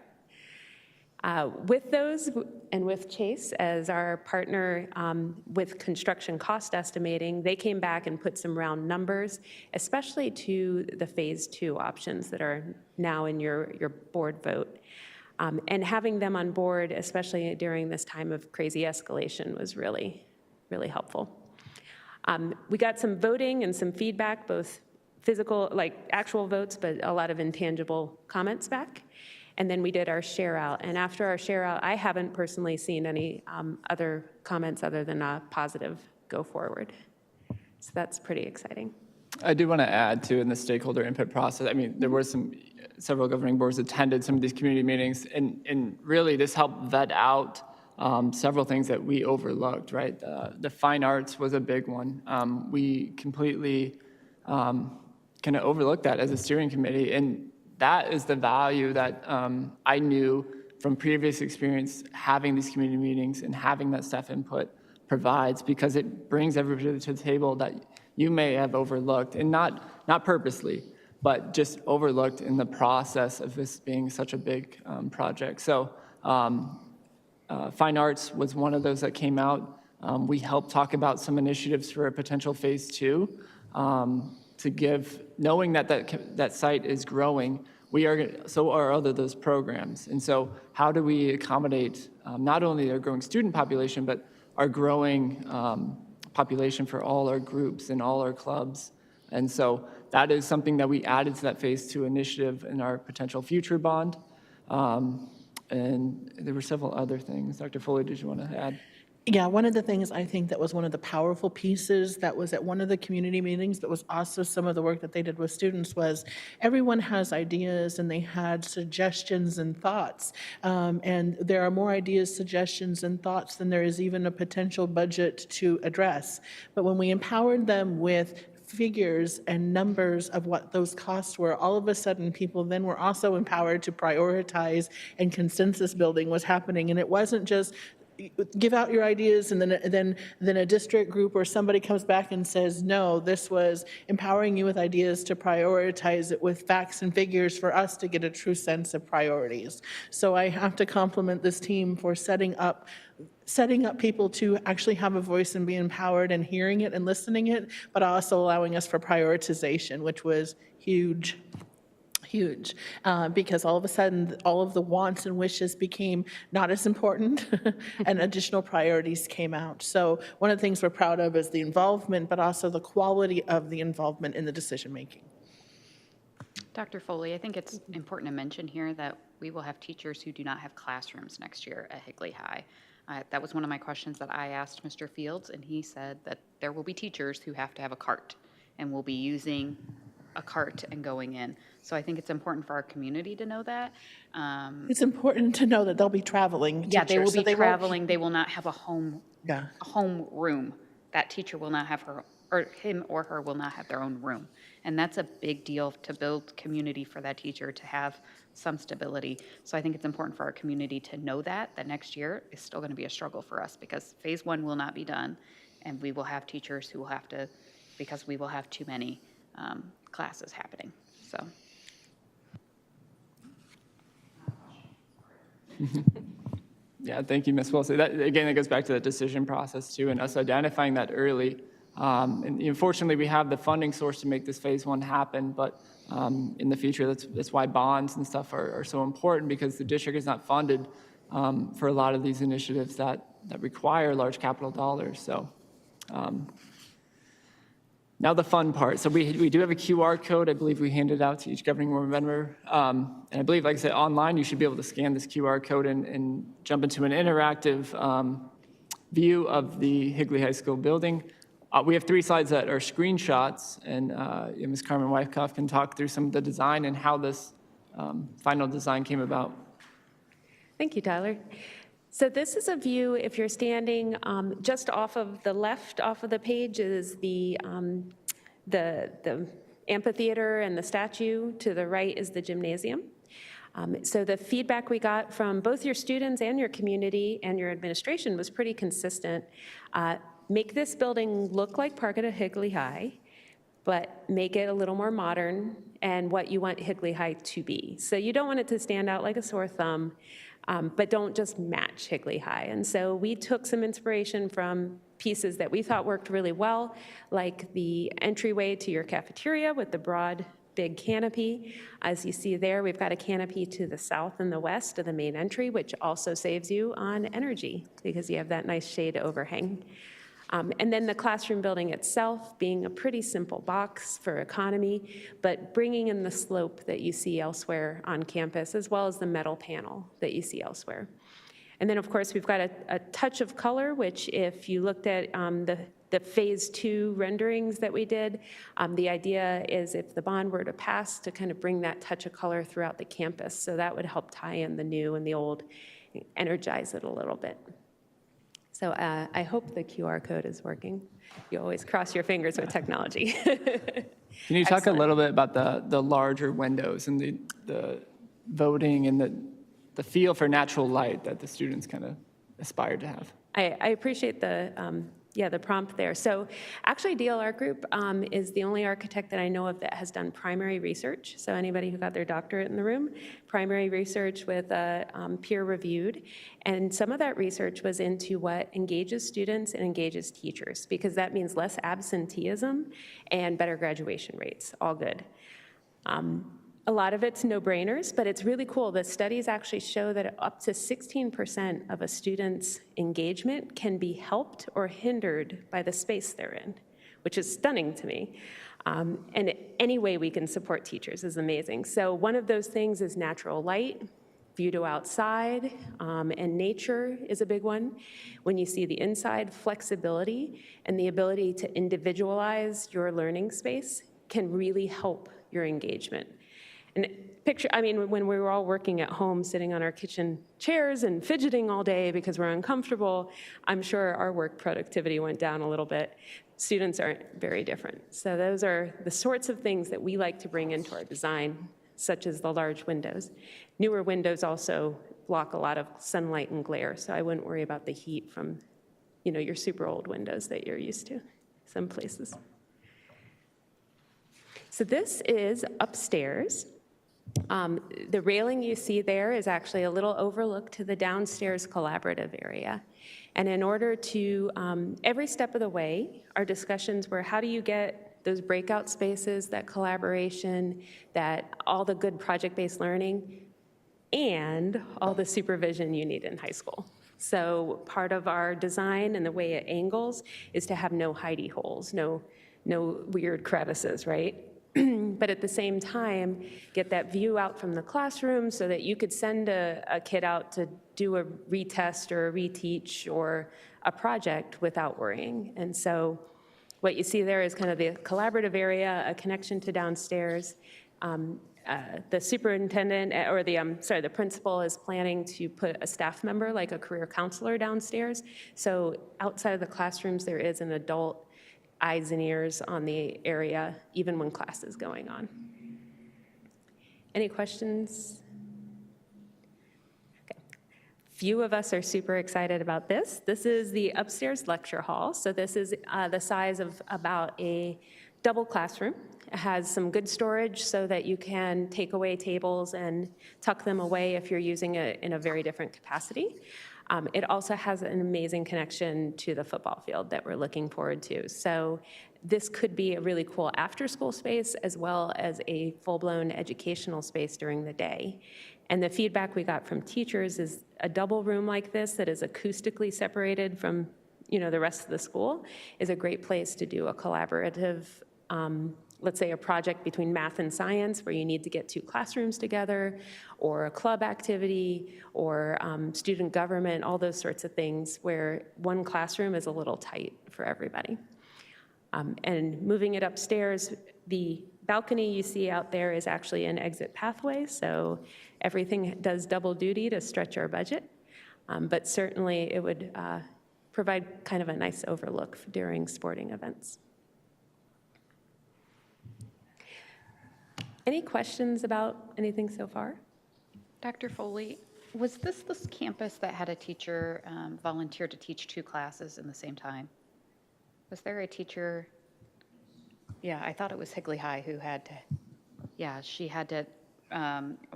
With those and with Chase as our partner with construction cost estimating, they came back and put some round numbers, especially to the phase 2 options that are now in your board vote. And having them on board, especially during this time of crazy escalation, was really, really helpful. We got some voting and some feedback, both physical, like actual votes, but a lot of intangible comments back. And then we did our share out. And after our share out, I haven't personally seen any other comments other than a positive go forward. So that's pretty exciting. I do want to add too, in the stakeholder input process, I mean, there were several governing boards attended some of these community meetings, and really this helped vet out several things that we overlooked, right? The fine arts was a big one. We completely kind of overlooked that as a steering committee, and that is the value that I knew from previous experience having these community meetings and having that staff input provides, because it brings everybody to the table that you may have overlooked, and not purposely, but just overlooked in the process of this being such a big project. So fine arts was one of those that came out. We helped talk about some initiatives for a potential phase 2 to give, knowing that site is growing, so are other those programs. And so how do we accommodate not only our growing student population, but our growing population for all our groups and all our clubs? And so that is something that we added to that Phase 2 initiative in our potential future bond. And there were several other things. Dr. Foley, did you want to add? Yeah, one of the things I think that was one of the powerful pieces that was at one of the community meetings, but was also some of the work that they did with students, was everyone has ideas and they had suggestions and thoughts. And there are more ideas, suggestions, and thoughts than there is even a potential budget to address. But when we empowered them with figures and numbers of what those costs were, all of a sudden people then were also empowered to prioritize, and consensus building was happening. And it wasn't just give out your ideas and then a district group or somebody comes back and says, no, this was empowering you with ideas to prioritize it with facts and figures for us to get a true sense of priorities. So I have to compliment this team for setting up people to actually have a voice and be empowered and hearing it and listening it, but also allowing us for prioritization, which was huge. Because all of a sudden, all of the wants and wishes became not as important and additional priorities came out. So one of the things we're proud of is the involvement, but also the quality of the involvement in the decision-making. Dr. Foley, I think it's important to mention here that we will have teachers who do not have classrooms next year at Higley High. That was one of my questions that I asked Mr. Fields, and he said that there will be teachers who have to have a cart and will be using a cart and going in. So I think it's important for our community to know that. It's important to know that they'll be traveling. Yeah, they will teachers, be so traveling. They will not have a home room. That teacher will not have him or her will not have their own room. And that's a big deal to build community for that teacher to have some stability. So I think it's important for our community to know that next year is still going to be a struggle for us, because Phase 1 will not be done, and we will have teachers who will have to, because we will have too many classes happening. So. Yeah, thank you, Ms. Wilson. That goes back to the decision process too, and us identifying that early. And unfortunately, we have the funding source to make this Phase 1 happen, but in the future, that's why bonds and stuff are so important, because the district is not funded for a lot of these initiatives that require large capital dollars. So. Now the fun part. So we do have a QR code. I believe we handed out to each governing board member. And I believe, like I said, online, you should be able to scan this QR code and jump into an interactive view of the Higley High School building. We have 3 slides that are screenshots, and Ms. Carmen Wyckoff can talk through some of the design and how this final design came about. Thank you, Tyler. So this is a view, if you're standing just off of the left, off of the page is the amphitheater and the statue. To the right is the gymnasium. So the feedback we got from both your students and your community and your administration was pretty consistent. Make this building look like Parketta Higley High, but make it a little more modern and what you want Higley High to be. So you don't want it to stand out like a sore thumb, but don't just match Higley High. And so we took some inspiration from pieces that we thought worked really well, like the entryway to your cafeteria with the broad, big canopy. As you see there, we've got a canopy to the south and the west of the main entry, which also saves you on energy because you have that nice shade overhang. And then the classroom building itself being a pretty simple box for economy, but bringing in the slope that you see elsewhere on campus, as well as the metal panel that you see elsewhere. And then, of course, we've got a touch of color, which if you looked at the Phase 2 renderings that we did, the idea is if the bond were to pass, to kind of bring that touch of color throughout the campus. So that would help tie in the new and the old, energize it a little bit. So I hope the QR code is working. You always cross your fingers with technology. Can you talk a little bit about the larger windows and the voting and the feel for natural light that the students kind of aspired to have? I appreciate the prompt there. So actually DLR Group is the only architect that I know of that has done primary research. So anybody who got their doctorate in the room, primary research with peer reviewed. And some of that research was into what engages students and engages teachers, because that means less absenteeism and better graduation rates, all good. a lot of it's no-brainers, but it's really cool. The studies actually show that up to 16% of a student's engagement can be helped or hindered by the space they're in, which is stunning to me. And any way we can support teachers is amazing. So one of those things is natural light, view to outside, and nature is a big one. When you see the inside, flexibility and the ability to individualize your learning space can really help your engagement. And picture, I mean, when we were all working at home, sitting on our kitchen chairs and fidgeting all day because we're uncomfortable, I'm sure our work productivity went down a little bit. Students aren't very different. So those are the sorts of things that we like to bring into our design, such as the large windows. Newer windows also block a lot of sunlight and glare, so I wouldn't worry about the heat from, you know, your super old windows that you're used to some places. So this is upstairs. The railing you see there is actually a little overlook to the downstairs collaborative area. And in order to, every step of the way, our discussions were how do you get those breakout spaces, that collaboration, that all the good project-based learning, and all the supervision you need in high school. So part of our design and the way it angles is to have no hidey holes, no weird crevices, right? But at the same time, get that view out from the classroom so that you could send a kid out to do a retest or a reteach or a project without worrying. And so what you see there is kind of the collaborative area, a connection to downstairs. The superintendent, or the principal is planning to put a staff member, like a career counselor downstairs. So outside of the classrooms, there is an adult eyes and ears on the area, even when class is going on. Any questions? Okay. Few of us are super excited about this. This is the upstairs lecture hall. So this is the size of about a double classroom. It has some good storage so that you can take away tables and tuck them away if you're using it in a very different capacity. It also has an amazing connection to the football field that we're looking forward to. So this could be a really cool after-school space as well as a full-blown educational space during the day. And the feedback we got from teachers is a double room like this that is acoustically separated from, you know, the rest of the school is a great place to do a collaborative let's say a project between math and science where you need to get two classrooms together, or a club activity, or student government, all those sorts of things where one classroom is a little tight for everybody. And moving it upstairs, the balcony you see out there is actually an exit pathway, so everything does double duty to stretch our budget, but certainly it would provide kind of a nice overlook during sporting events. Any questions about anything so far? Dr. Foley, was this campus that had a teacher volunteer to teach two classes in the same time? Was there a teacher? Yeah, I thought it was Higley High who had to, yeah, she had to,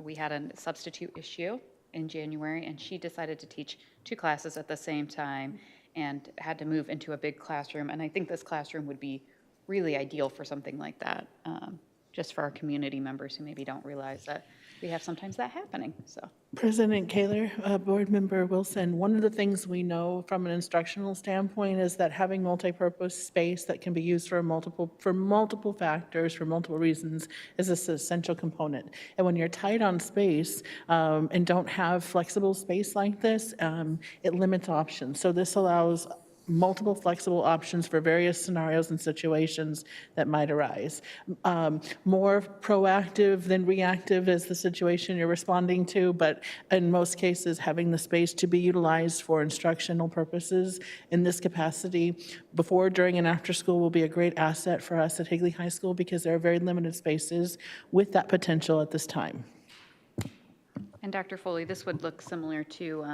we had a substitute issue in January, and she decided to teach two classes at the same time and had to move into a big classroom. And I think this classroom would be really ideal for something like that. Just for our community members who maybe don't realize that we have sometimes that happening, so. President Kaler, Board Member Wilson, one of the things we know from an instructional standpoint is that having multi-purpose space that can be used for multiple factors, for multiple reasons, is an essential component. And when you're tight on space and don't have flexible space like this, it limits options. So this allows multiple flexible options for various scenarios and situations that might arise. More proactive than reactive is the situation you're responding to, but in most cases, having the space to be utilized for instructional purposes in this capacity before, during, and after school will be a great asset for us at Higley High School because there are very limited spaces with that potential at this time. And Dr. Foley, this would look similar to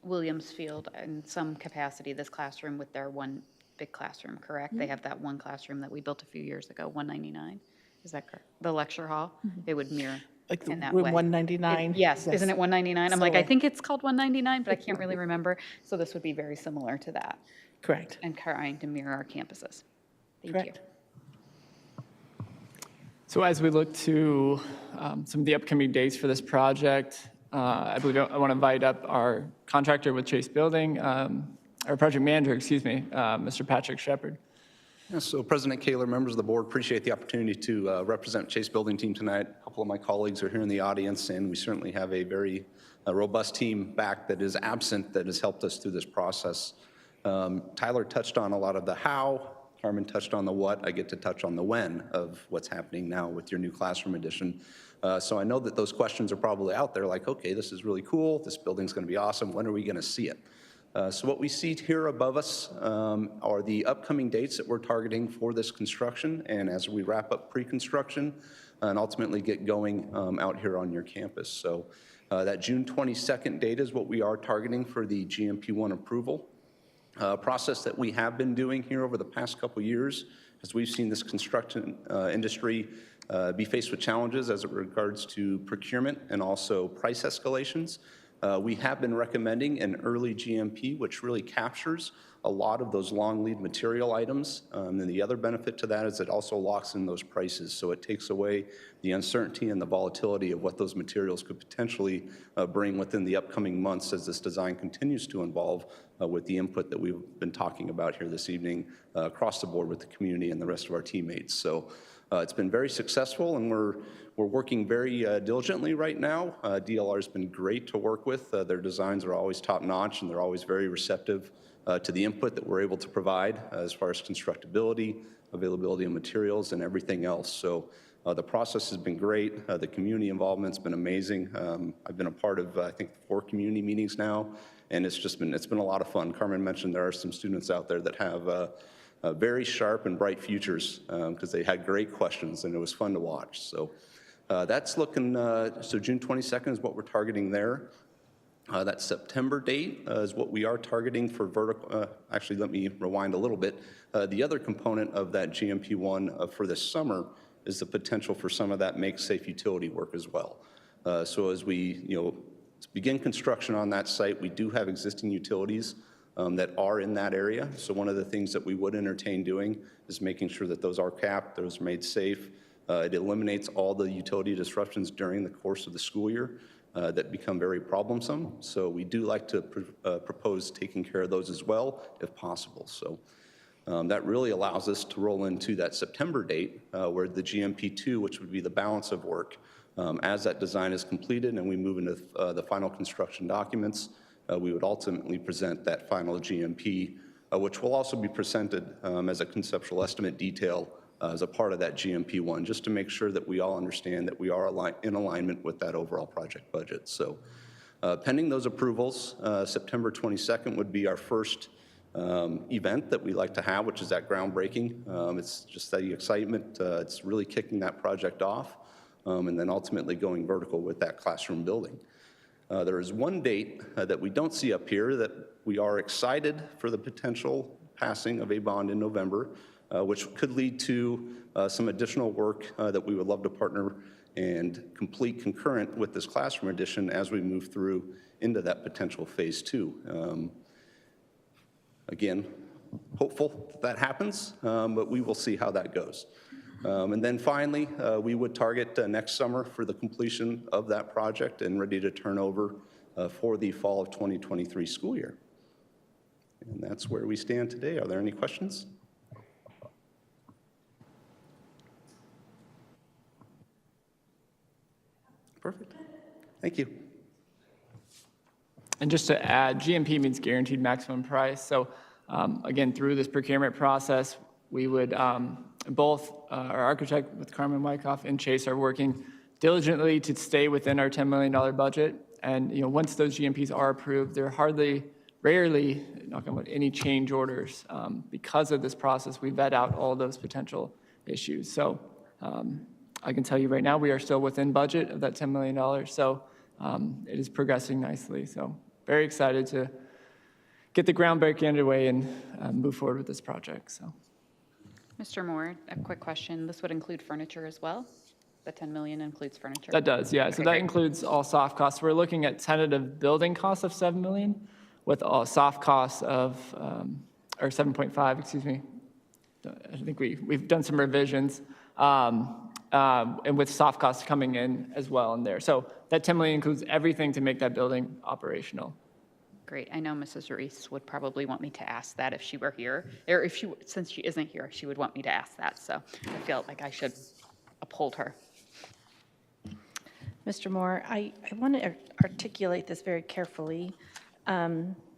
Williamsfield in some capacity, this classroom with their one big classroom, correct? Mm-hmm. They have that one classroom that we built a few years ago, 199. Is that correct? The lecture hall, It would mirror like in that room way. 199? Yes, isn't it 199? I'm like, I So- think it's called 199, but I can't really remember. So this would be very similar to that. Correct. And trying to mirror our campuses. Thank Correct. you. So as we look to some of the upcoming dates for this project, I believe I want to invite up our contractor with Chase Building, our project manager, excuse me, Mr. Patrick Shepard. Yeah, so President Kaler, members of the board, appreciate the opportunity to represent Chase Building team tonight. A couple of my colleagues are here in the audience, and we certainly have a very robust team back that is absent that has helped us through this process. Tyler touched on a lot of the how. Carmen touched on the what. I get to touch on the when of what's happening now with your new classroom addition. So I know that those questions are probably out there like, okay, this is really cool. This building's going to be awesome. When are we going to see it? So what we see here above us are the upcoming dates that we're targeting for this construction, and as we wrap up pre-construction and ultimately get going out here on your campus. So that June 22nd date is what we are targeting for the Gmp-1 approval. Process that we have been doing here over the past couple years, as we've seen this construction industry be faced with challenges as it regards to procurement and also price escalations. We have been recommending an early GMP, which really captures a lot of those long lead material items. And the other benefit to that is it also locks in those prices. So it takes away the uncertainty and the volatility of what those materials could potentially bring within the upcoming months as this design continues to evolve with the input that we've been talking about here this evening across the board with the community and the rest of our teammates. So it's been very successful, and we're working very diligently right now. DLR has been great to work with. Their designs are always top-notch, and they're always very receptive to the input that we're able to provide as far as constructability, availability of materials, and everything else. So the process has been great. The community involvement's been amazing. I've been a part of, I think, 4 community meetings now, and it's been a lot of fun. Carmen mentioned there are some students out there that have very sharp and bright futures because they had great questions, and it was fun to watch. So that's looking, so June 22nd is what we're targeting there. That September date is what we are targeting for vertical. Actually, let me rewind a little bit. The other component of that Gmp-1 for this summer is the potential for some of that make-safe utility work as well. So as we begin construction on that site, we do have existing utilities that are in that area. So one of the things that we would entertain doing is making sure that those are capped, those are made safe. It eliminates all the utility disruptions during the course of the school year that become very problemsome. So we do like to propose taking care of those as well, if possible. So that really allows us to roll into that September date where the Gmp-2, which would be the balance of work, as that design is completed and we move into the final construction documents, we would ultimately present that final GMP, which will also be presented as a conceptual estimate detail as a part of that Gmp-1, just to make sure that we all understand that we are in alignment with that overall project budget. So pending those approvals, September 22nd would be our first event that we like to have, which is that groundbreaking. It's just the excitement. It's really kicking that project off and then ultimately going vertical with that classroom building. There is one date that we don't see up here that we are excited for the potential passing of a bond in November, which could lead to some additional work that we would love to partner and complete concurrent with this classroom addition as we move through into that potential phase 2. Again, hopeful that happens, but we will see how that goes. And then finally, we would target next summer for the completion of that project and ready to turn over for the fall of 2023 school year. And that's where we stand today. Are there any questions? Perfect. Thank you. And just to add, GMP means guaranteed maximum price. So again, through this procurement process, we would, both our architect with Carmen Wyckoff and Chase are working diligently to stay within our $10 million budget. And once those GMPs are approved, there are rarely, knock on wood, any change orders. Because of this process, we vet out all those potential issues. So I can tell you right now, we are still within budget of that $10 million. So it is progressing nicely. So very excited to get the groundbreaking underway and move forward with this project. So, Mr. Moore, a quick question. This would include furniture as well? The $10 million includes furniture? That does, yeah. Okay, So that great. includes all soft costs. We're looking at tentative building costs of $7 million with all soft costs of, or 7.5, excuse me. I think we've done some revisions. and with soft costs coming in as well in there. So that 10 million includes everything to make that building operational. Great. I know Mrs. Reese would probably want me to ask that if she were here, or if she, since she isn't here, she would want me to ask that. So I feel like I should uphold her. Mr. Moore, I want to articulate this very carefully.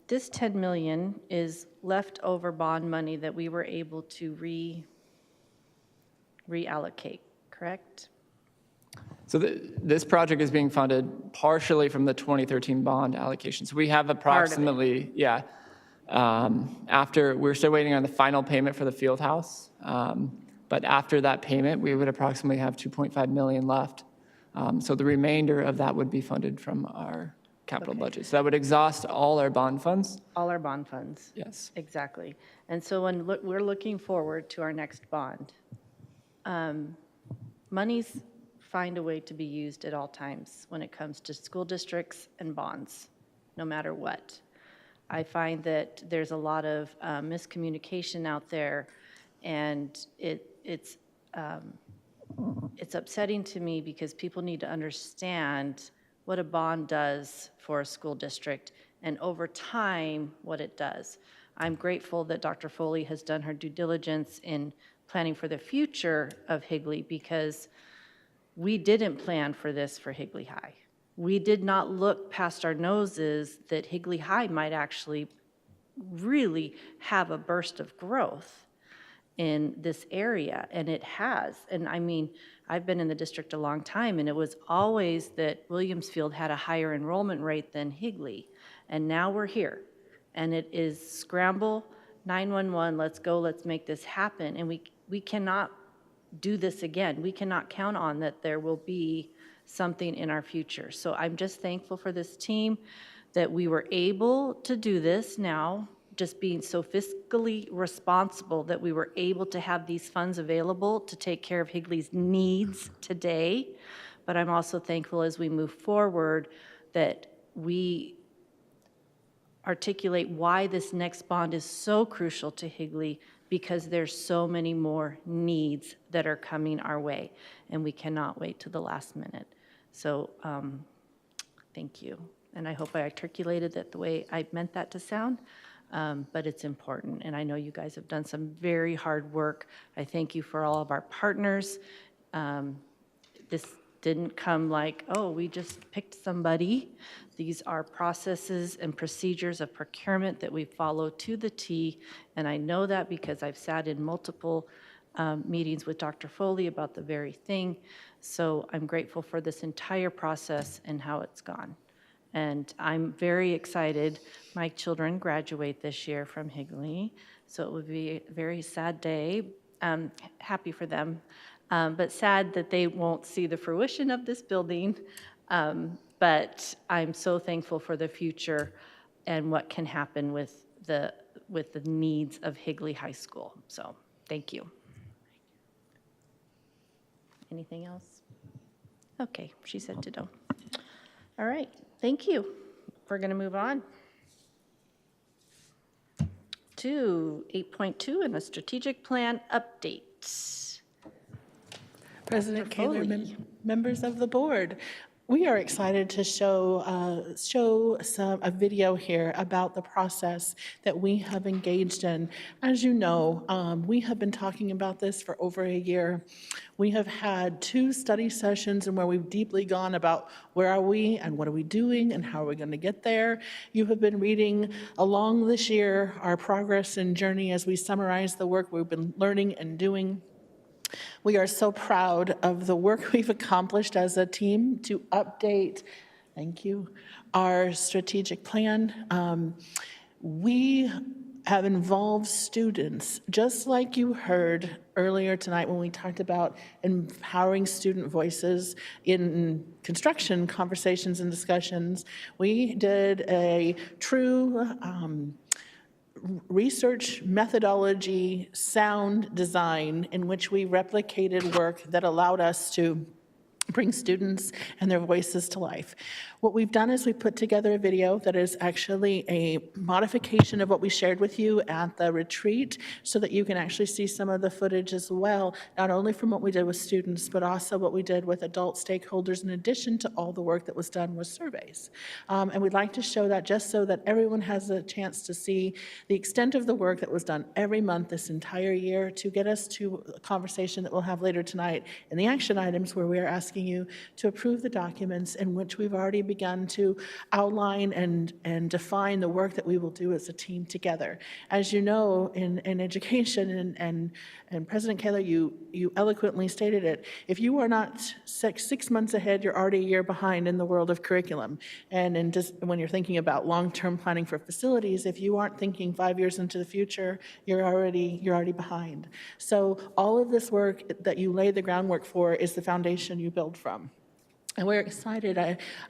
This 10 million is leftover bond money that we were able to reallocate, correct? So this project is being funded partially from the 2013 bond allocation. So we have approximately, yeah, after, we're still waiting on the final payment for the field house. But after that payment, we would approximately have 2.5 million left. So the remainder of that would be funded from our capital budget. So that would exhaust all our bond funds. All our bond funds. Yes. Exactly. And so when we're looking forward to our next bond, monies find a way to be used at all times when it comes to school districts and bonds, no matter what. I find that there's a lot of miscommunication out there, and it's upsetting to me because people need to understand what a bond does for a school district and over time what it does. I'm grateful that Dr. Foley has done her due diligence in planning for the future of Higley, because we didn't plan for this for Higley High. We did not look past our noses that Higley High might actually really have a burst of growth in this area, and it has. And I mean, I've been in the district a long time, and it was always that Williamsfield had a higher enrollment rate than Higley, and now we're here. And it is scramble, 911, let's go, let's make this happen. And we cannot do this again. We cannot count on that there will be something in our future. So I'm just thankful for this team that we were able to do this now, just being so fiscally responsible that we were able to have these funds available to take care of Higley's needs today. But I'm also thankful as we move forward that we articulate why this next bond is so crucial to Higley, because there's so many more needs that are coming our way, and we cannot wait to the last minute. So thank you. And I hope I articulated that the way I meant that to sound, but it's important. And I know you guys have done some very hard work. I thank you for all of our partners. This didn't come like, oh, we just picked somebody. These are processes and procedures of procurement that we follow to the T, and I know that because I've sat in multiple meetings with Dr. Foley about the very thing. So I'm grateful for this entire process and how it's gone. And I'm very excited. My children graduate this year from Higley, so it would be a very sad day. Happy for them. But sad that they won't see the fruition of this building. But I'm so thankful for the future and what can happen with the needs of Higley High School. So thank you. Anything else? Okay, she said to know. All right, thank you. We're going to move on to 8.2 and a strategic plan update. President Kaler, members of the board, we are excited to show a video here about the process that we have engaged in. As you know, we have been talking about this for over a year. We have had 2 study sessions and where we've deeply gone about where are we and what are we doing and how are we going to get there. You have been reading along this year our progress and journey as we summarize the work we've been learning and doing. We are so proud of the work we've accomplished as a team to update, thank you, our strategic plan. We have involved students, just like you heard earlier tonight when we talked about empowering student voices in construction conversations and discussions. We did a true research methodology sound design in which we replicated work that allowed us to bring students and their voices to life. What we've done is we put together a video that is actually a modification of what we shared with you at the retreat so that you can actually see some of the footage as well, not only from what we did with students, but also what we did with adult stakeholders in addition to all the work that was done with surveys. And we'd like to show that just so that everyone has a chance to see the extent of the work that was done every month this entire year to get us to a conversation that we'll have later tonight in the action items where we are asking you to approve the documents in which we've already begun to outline and define the work that we will do as a team together. As you know, in education, and President Kaler, you eloquently stated it, if you are not six months ahead, you're already a year behind in the world of curriculum. And when you're thinking about long-term planning for facilities, if you aren't thinking 5 years into the future, you're already behind. So all of this work that you lay the groundwork for is the foundation you build from. And we're excited.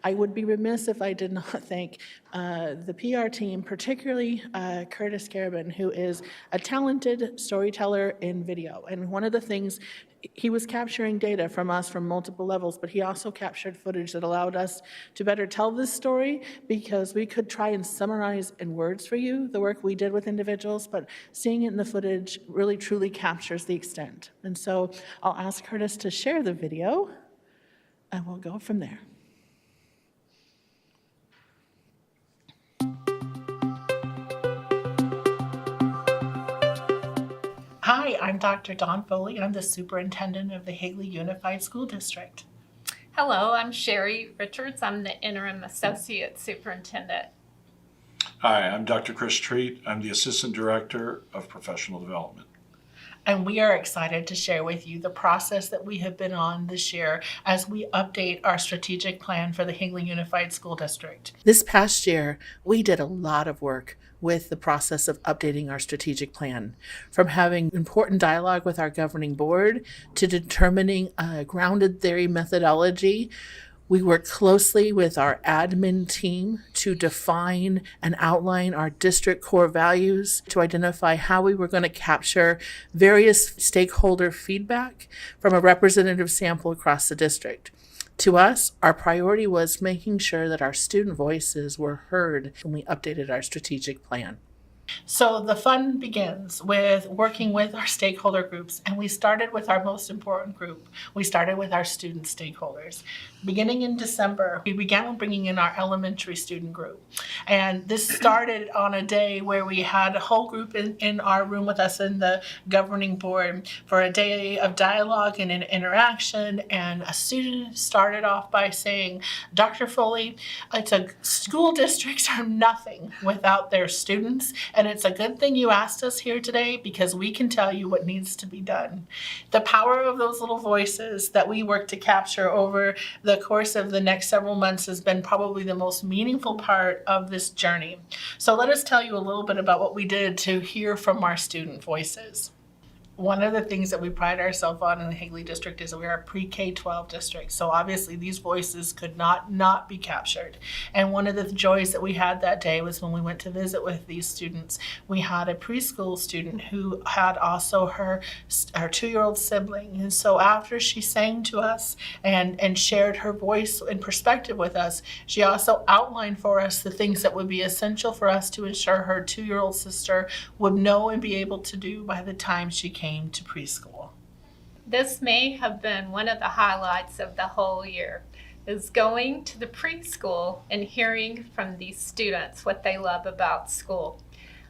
I would be remiss if I did not thank the PR team, particularly Curtis Garabin, who is a talented storyteller in video. And one of the things, he was capturing data from us from multiple levels, but he also captured footage that allowed us to better tell this story because we could try and summarize in words for you the work we did with individuals, but seeing it in the footage really truly captures the extent. And so I'll ask Curtis to share the video. And we'll go from there. Hi, I'm Dr. Dawn Foley. I'm the superintendent of the Higley Unified School District. Hello, I'm Sherry Richards. I'm the interim associate superintendent. Hi, I'm Dr. Chris Treat. I'm the Assistant Director of Professional Development. And we are excited to share with you the process that we have been on this year as we update our strategic plan for the Higley Unified School District. This past year, we did a lot of work with the process of updating our strategic plan, from having important dialogue with our governing board to determining a grounded theory methodology. We work closely with our admin team to define and outline our district core values, to identify how we were going to capture various stakeholder feedback from a representative sample across the district. To us, our priority was making sure that our student voices were heard when we updated our strategic plan. So the fun begins with working with our stakeholder groups, and we started with our most important group. We started with our student stakeholders. Beginning in December, we began bringing in our elementary student group. And this started on a day where we had a whole group in our room with us in the governing board for a day of dialogue and an interaction. And a student started off by saying, Dr. Foley, school districts are nothing without their students. And it's a good thing you asked us here today because we can tell you what needs to be done. The power of those little voices that we work to capture over the course of the next several months has been probably the most meaningful part of this journey. So let us tell you a little bit about what we did to hear from our student voices. One of the things that we pride ourselves on in the Higley District is that we are a pre-K-12 district. So obviously these voices could not be captured. And one of the joys that we had that day was when we went to visit with these students. We had a preschool student who had also her 2-year-old sibling. And so after she sang to us and shared her voice and perspective with us, she also outlined for us the things that would be essential for us to ensure her 2-year-old sister would know and be able to do by the time she came to preschool. This may have been one of the highlights of the whole year, is going to the preschool and hearing from these students what they love about school.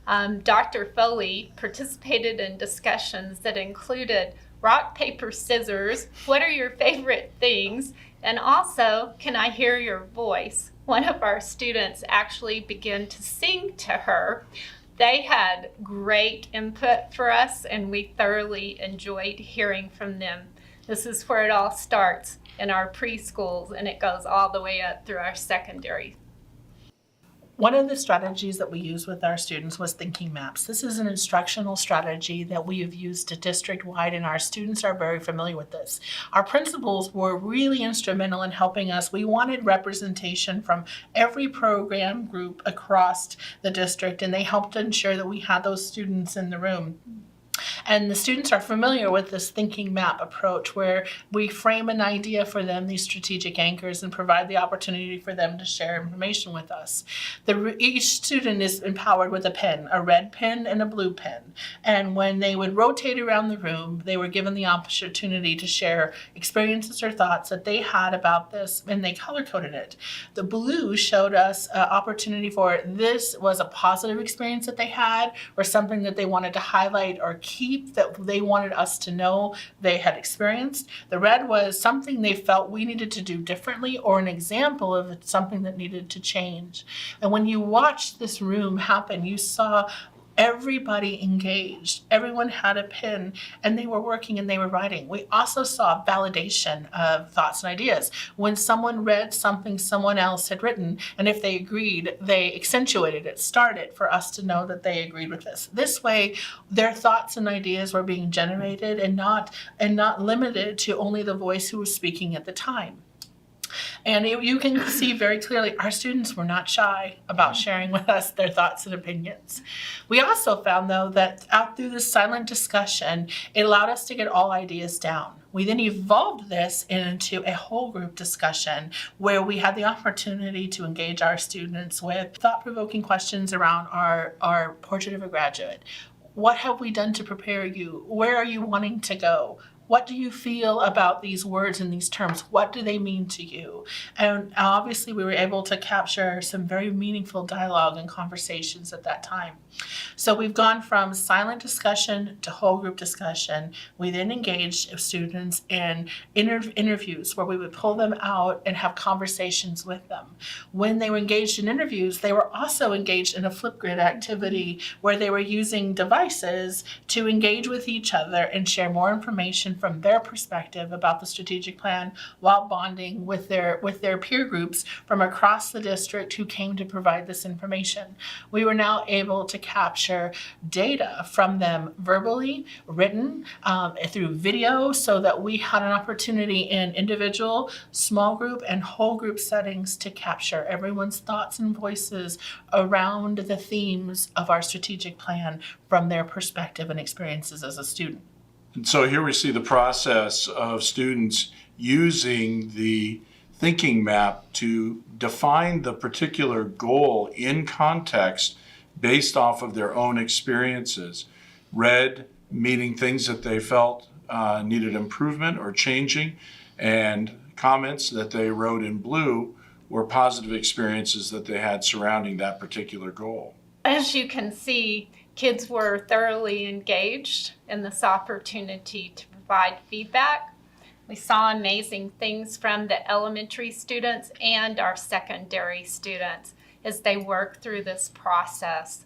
Dr. Foley participated in discussions that included rock, paper, scissors, what are your favorite things, and also, can I hear your voice? One of our students actually began to sing to her. They had great input for us, and we thoroughly enjoyed hearing from them. This is where it all starts in our preschools, and it goes all the way up through our secondary. One of the strategies that we use with our students was thinking maps. This is an instructional strategy that we have used district-wide, and our students are very familiar with this. Our principals were really instrumental in helping us. We wanted representation from every program group across the district, and they helped ensure that we had those students in the room. And the students are familiar with this thinking map approach where we frame an idea for them, these strategic anchors, and provide the opportunity for them to share information with us. Each student is empowered with a pen, a red pen and a blue pen. And when they would rotate around the room, they were given the opportunity to share experiences or thoughts that they had about this, and they color-coded it. The blue showed us an opportunity for this was a positive experience that they had or something that they wanted to highlight or keep that they wanted us to know they had experienced. The red was something they felt we needed to do differently or an example of something that needed to change. And when you watched this room happen, you saw everybody engaged. Everyone had a pen and they were working and they were writing. We also saw validation of thoughts and ideas. When someone read something someone else had written, and if they agreed, they accentuated it, started for us to know that they agreed with this. This way, their thoughts and ideas were being generated and not limited to only the voice who was speaking at the time. And you can see very clearly our students were not shy about sharing with us their thoughts and opinions. We also found, though, that out through this silent discussion, it allowed us to get all ideas down. We then evolved this into a whole group discussion where we had the opportunity to engage our students with thought-provoking questions around our portrait of a graduate. What have we done to prepare you? Where are you wanting to go? What do you feel about these words and these terms? What do they mean to you? And obviously we were able to capture some very meaningful dialogue and conversations at that time. So we've gone from silent discussion to whole group discussion. We then engaged students in interviews where we would pull them out and have conversations with them. When they were engaged in interviews, they were also engaged in a Flipgrid activity where they were using devices to engage with each other and share more information from their perspective about the strategic plan while bonding with their peer groups from across the district who came to provide this information. We were now able to capture data from them verbally, written, through video, so that we had an opportunity in individual, small group, and whole group settings to capture everyone's thoughts and voices around the themes of our strategic plan from their perspective and experiences as a student. And so here we see the process of students using the thinking map to define the particular goal in context based off of their own experiences. Red meaning things that they felt needed improvement or changing, and comments that they wrote in blue were positive experiences that they had surrounding that particular goal. As you can see, kids were thoroughly engaged in this opportunity to provide feedback. We saw amazing things from the elementary students and our secondary students as they worked through this process.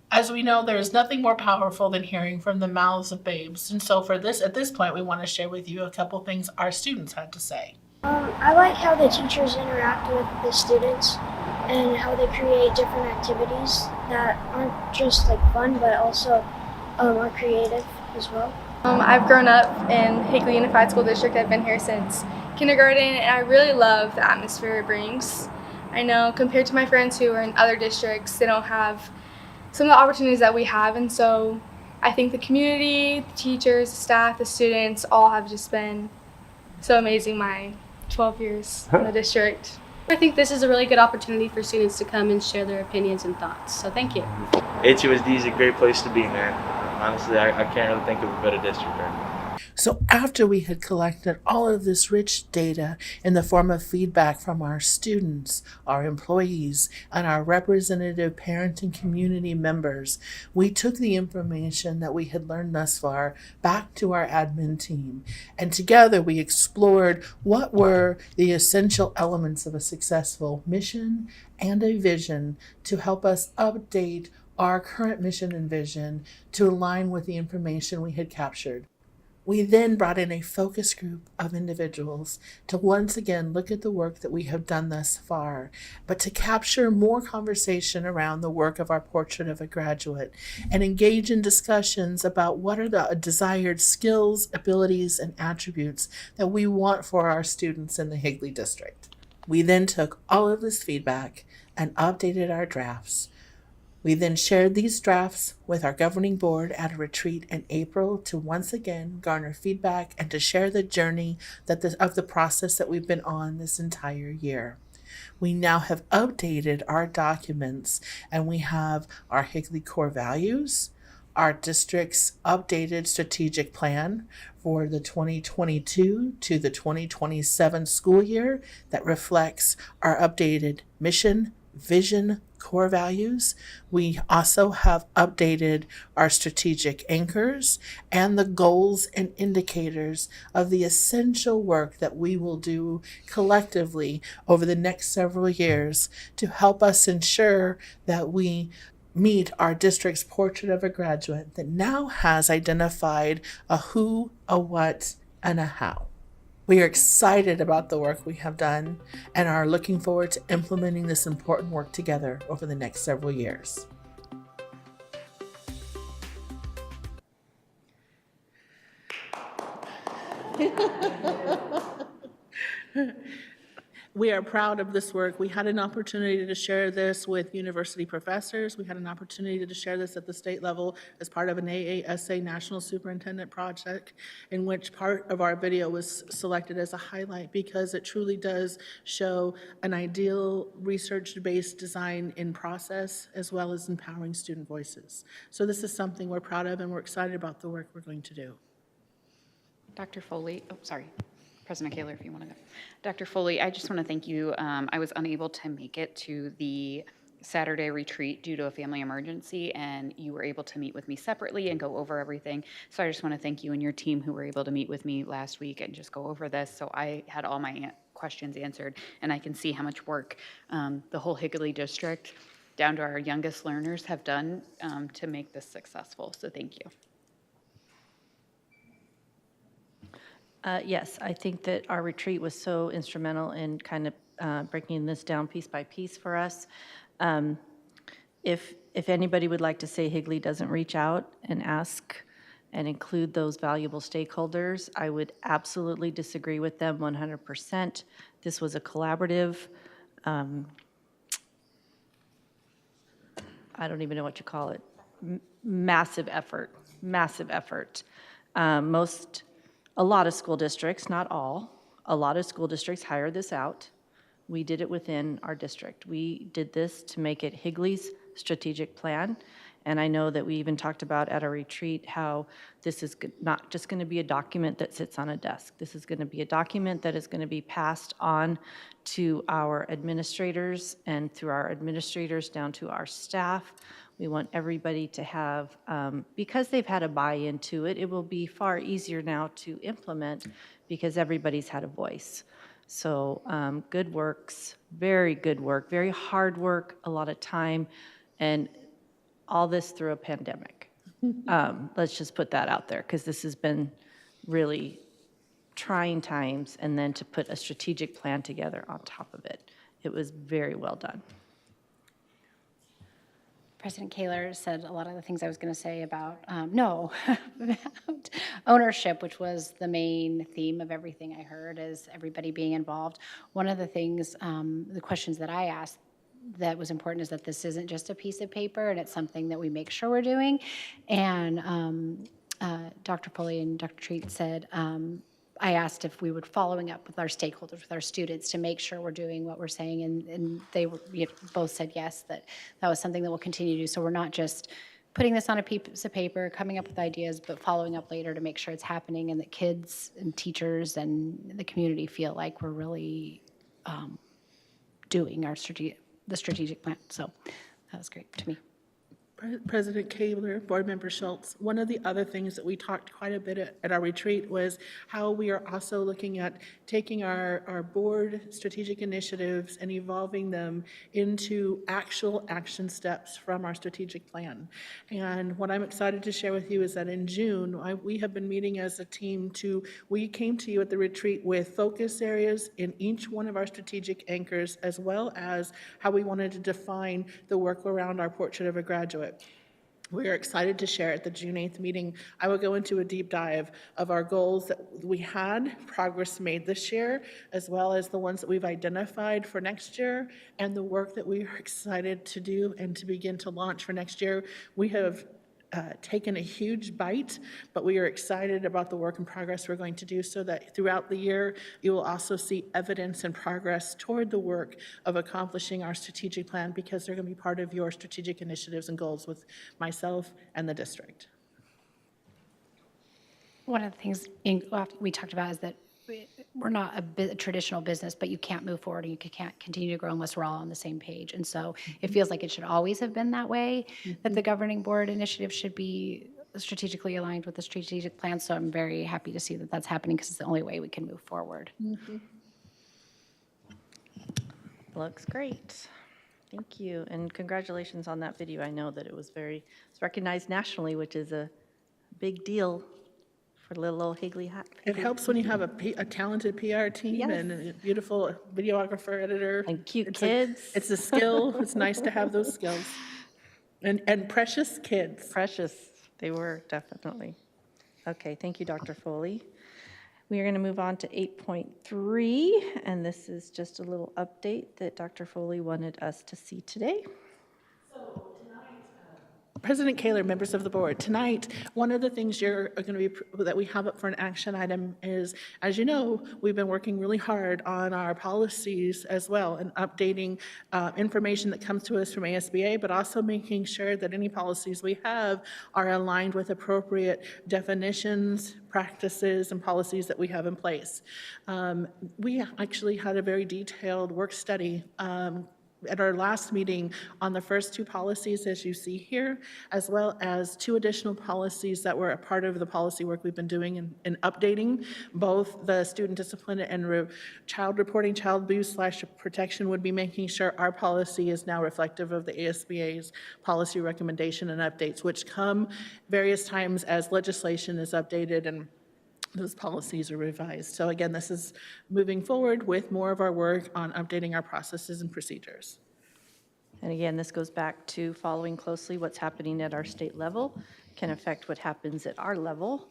As we know, there is nothing more powerful than hearing from the mouths of babes. And so at this point, we want to share with you a couple things our students had to say. I like how the teachers interact with the students and how they create different activities that aren't just like fun, but also are creative as well. I've grown up in Higley Unified School District. I've been here since kindergarten, and I really love the atmosphere it brings. I know compared to my friends who are in other districts, they don't have some of the opportunities that we have, and so I think the community, the teachers, the staff, the students all have just been so amazing my 12 years in the district. I think this is a really good opportunity for students to come and share their opinions and thoughts, so thank you. HUSD is a great place to be, man. Honestly, I can't really think of a better district right now. So after we had collected all of this rich data in the form of feedback from our students, our employees, and our representative parent and community members, we took the information that we had learned thus far back to our admin team. And together we explored what were the essential elements of a successful mission and a vision to help us update our current mission and vision to align with the information we had captured. We then brought in a focus group of individuals to once again look at the work that we have done thus far, but to capture more conversation around the work of our portrait of a graduate and engage in discussions about what are the desired skills, abilities, and attributes that we want for our students in the Higley district. We then took all of this feedback and updated our drafts. We then shared these drafts with our governing board at a retreat in April to once again garner feedback and to share the journey of the process that we've been on this entire year. We now have updated our documents, and we have our Higley core values, our district's updated strategic plan for the 2022 to the 2027 school year that reflects our updated mission, vision, core values. We also have updated our strategic anchors and the goals and indicators of the essential work that we will do collectively over the next several years to help us ensure that we meet our district's portrait of a graduate that now has identified a who, a what, and a how. We are excited about the work we have done and are looking forward to implementing this important work together over the next several years. We are proud of this work. We had an opportunity to share this with university professors. We had an opportunity to share this at the state level as part of an AASA National Superintendent project, in which part of our video was selected as a highlight because it truly does show an ideal research-based design in process as well as empowering student voices. So this is something we're proud of, and we're excited about the work we're going to do. Dr. Foley, oh, sorry. President Kaler, if you want to go. Dr. Foley, I just want to thank you. I was unable to make it to the Saturday retreat due to a family emergency, and you were able to meet with me separately and go over everything. So I just want to thank you and your team who were able to meet with me last week and just go over this. So I had all my questions answered, and I can see how much work the whole Higley district, down to our youngest learners, have done to make this successful. So thank you. Yes, I think that our retreat was so instrumental in kind of breaking this down piece by piece for us. If anybody would like to say Higley doesn't reach out and ask and include those valuable stakeholders, I would absolutely disagree with them 100%. This was a collaborative, I don't even know what you call it, massive effort, massive effort. A lot of school districts, not all, a lot of school districts hire this out. We did it within our district. We did this to make it Higley's strategic plan. And I know that we even talked about at our retreat how this is not just going to be a document that sits on a desk. This is going to be a document that is going to be passed on to our administrators, and through our administrators down to our staff. We want everybody to have, because they've had a buy-in to it, it will be far easier now to implement because everybody's had a voice. So good works, very good work, very hard work, a lot of time, and all this through a pandemic. Let's just put that out there, because this has been really trying times, and then to put a strategic plan together on top of it. It was very well done. President Kaler said a lot of the things I was going to say about, about ownership, which was the main theme of everything I heard, is everybody being involved. One of the things, the questions that I asked that was important is that this isn't just a piece of paper, and it's something that we make sure we're doing. And Dr. Pulley and Dr. Treat said, I asked if we were following up with our stakeholders, with our students, to make sure we're doing what we're saying, and they were, both said yes, that was something that we'll continue to do. So we're not just putting this on a piece of paper, coming up with ideas, but following up later to make sure it's happening, and that kids and teachers and the community feel like we're really doing the strategic plan. So that was great to me. President Kaler, Board Member Schultz, one of the other things that we talked quite a bit at our retreat was how we are also looking at taking our board strategic initiatives and evolving them into actual action steps from our strategic plan. And what I'm excited to share with you is that in June, we have been meeting as a team we came to you at the retreat with focus areas in each one of our strategic anchors, as well as how we wanted to define the work around our portrait of a graduate. We are excited to share at the June 8th meeting. I will go into a deep dive of our goals that we had, progress made this year, as well as the ones that we've identified for next year, and the work that we are excited to do and to begin to launch for next year. We have taken a huge bite, but we are excited about the work and progress we're going to do so that throughout the year, you will also see evidence and progress toward the work of accomplishing our strategic plan, because they're going to be part of your strategic initiatives and goals with myself and the district. One of the things we talked about is that we're not a traditional business, but you can't move forward and you can't continue to grow unless we're all on the same page. And so it feels like it should always have been that way, that the governing board initiative should be strategically aligned with the strategic plan. So I'm very happy to see that that's happening, because it's the only way we can move forward. Looks great. Thank you, and congratulations on that video. I know that it's recognized nationally, which is a big deal for little old Higley. It helps when you have a talented PR team. Yes. And a beautiful videographer, editor. And cute kids. It's a skill. It's nice to have those skills. And precious kids. Precious, they were, definitely. Okay, thank you, Dr. Foley. We are going to move on to 8.3, and this is just a little update that Dr. Foley wanted us to see today. President Kaler, members of the board, tonight, one of the things that we have up for an action item is, as you know, we've been working really hard on our policies as well, and updating information that comes to us from ASBA, but also making sure that any policies we have are aligned with appropriate definitions, practices, and policies that we have in place. We actually had a very detailed work study at our last meeting on the first two policies, as you see here, as well as two additional policies that were a part of the policy work we've been doing in updating. Both the student discipline and child reporting, child abuse / protection would be making sure our policy is now reflective of the ASBA's policy recommendation and updates, which come various times as legislation is updated and those policies are revised. So again, this is moving forward with more of our work on updating our processes and procedures. And again, this goes back to following closely what's happening at our state level can affect what happens at our level.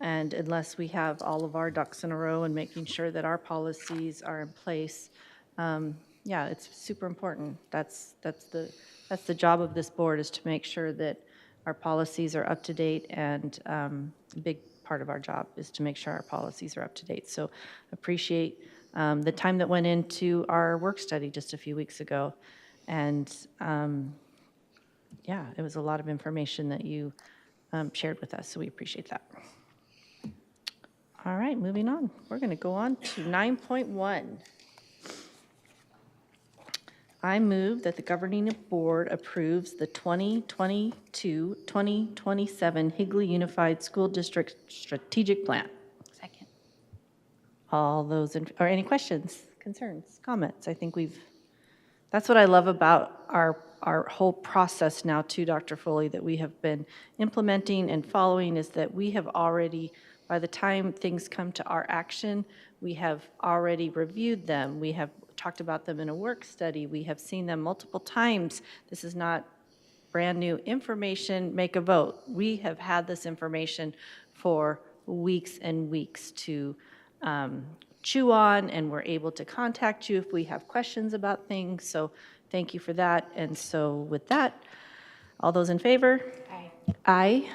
And unless we have all of our ducks in a row and making sure that our policies are in place, yeah, it's super important. That's the job of this board, is to make sure that our policies are up to date, and a big part of our job is to make sure our policies are up to date. So appreciate the time that went into our work study just a few weeks ago. And yeah, it was a lot of information that you shared with us, so we appreciate that. All right, moving on. We're going to go on to 9.1. I move that the governing board approves the 2022-2027 Higley Unified School District Strategic Plan. Second. All those, or any questions, concerns, comments? I think that's what I love about our whole process now too, Dr. Foley, that we have been implementing and following, is that we have already, by the time things come to our action, we have already reviewed them. We have talked about them in a work study. We have seen them multiple times. This is not brand new information, make a vote. We have had this information for weeks and weeks to chew on, and we're able to contact you if we have questions about things. So thank you for that. And so with that, all those in favor? Aye. Aye.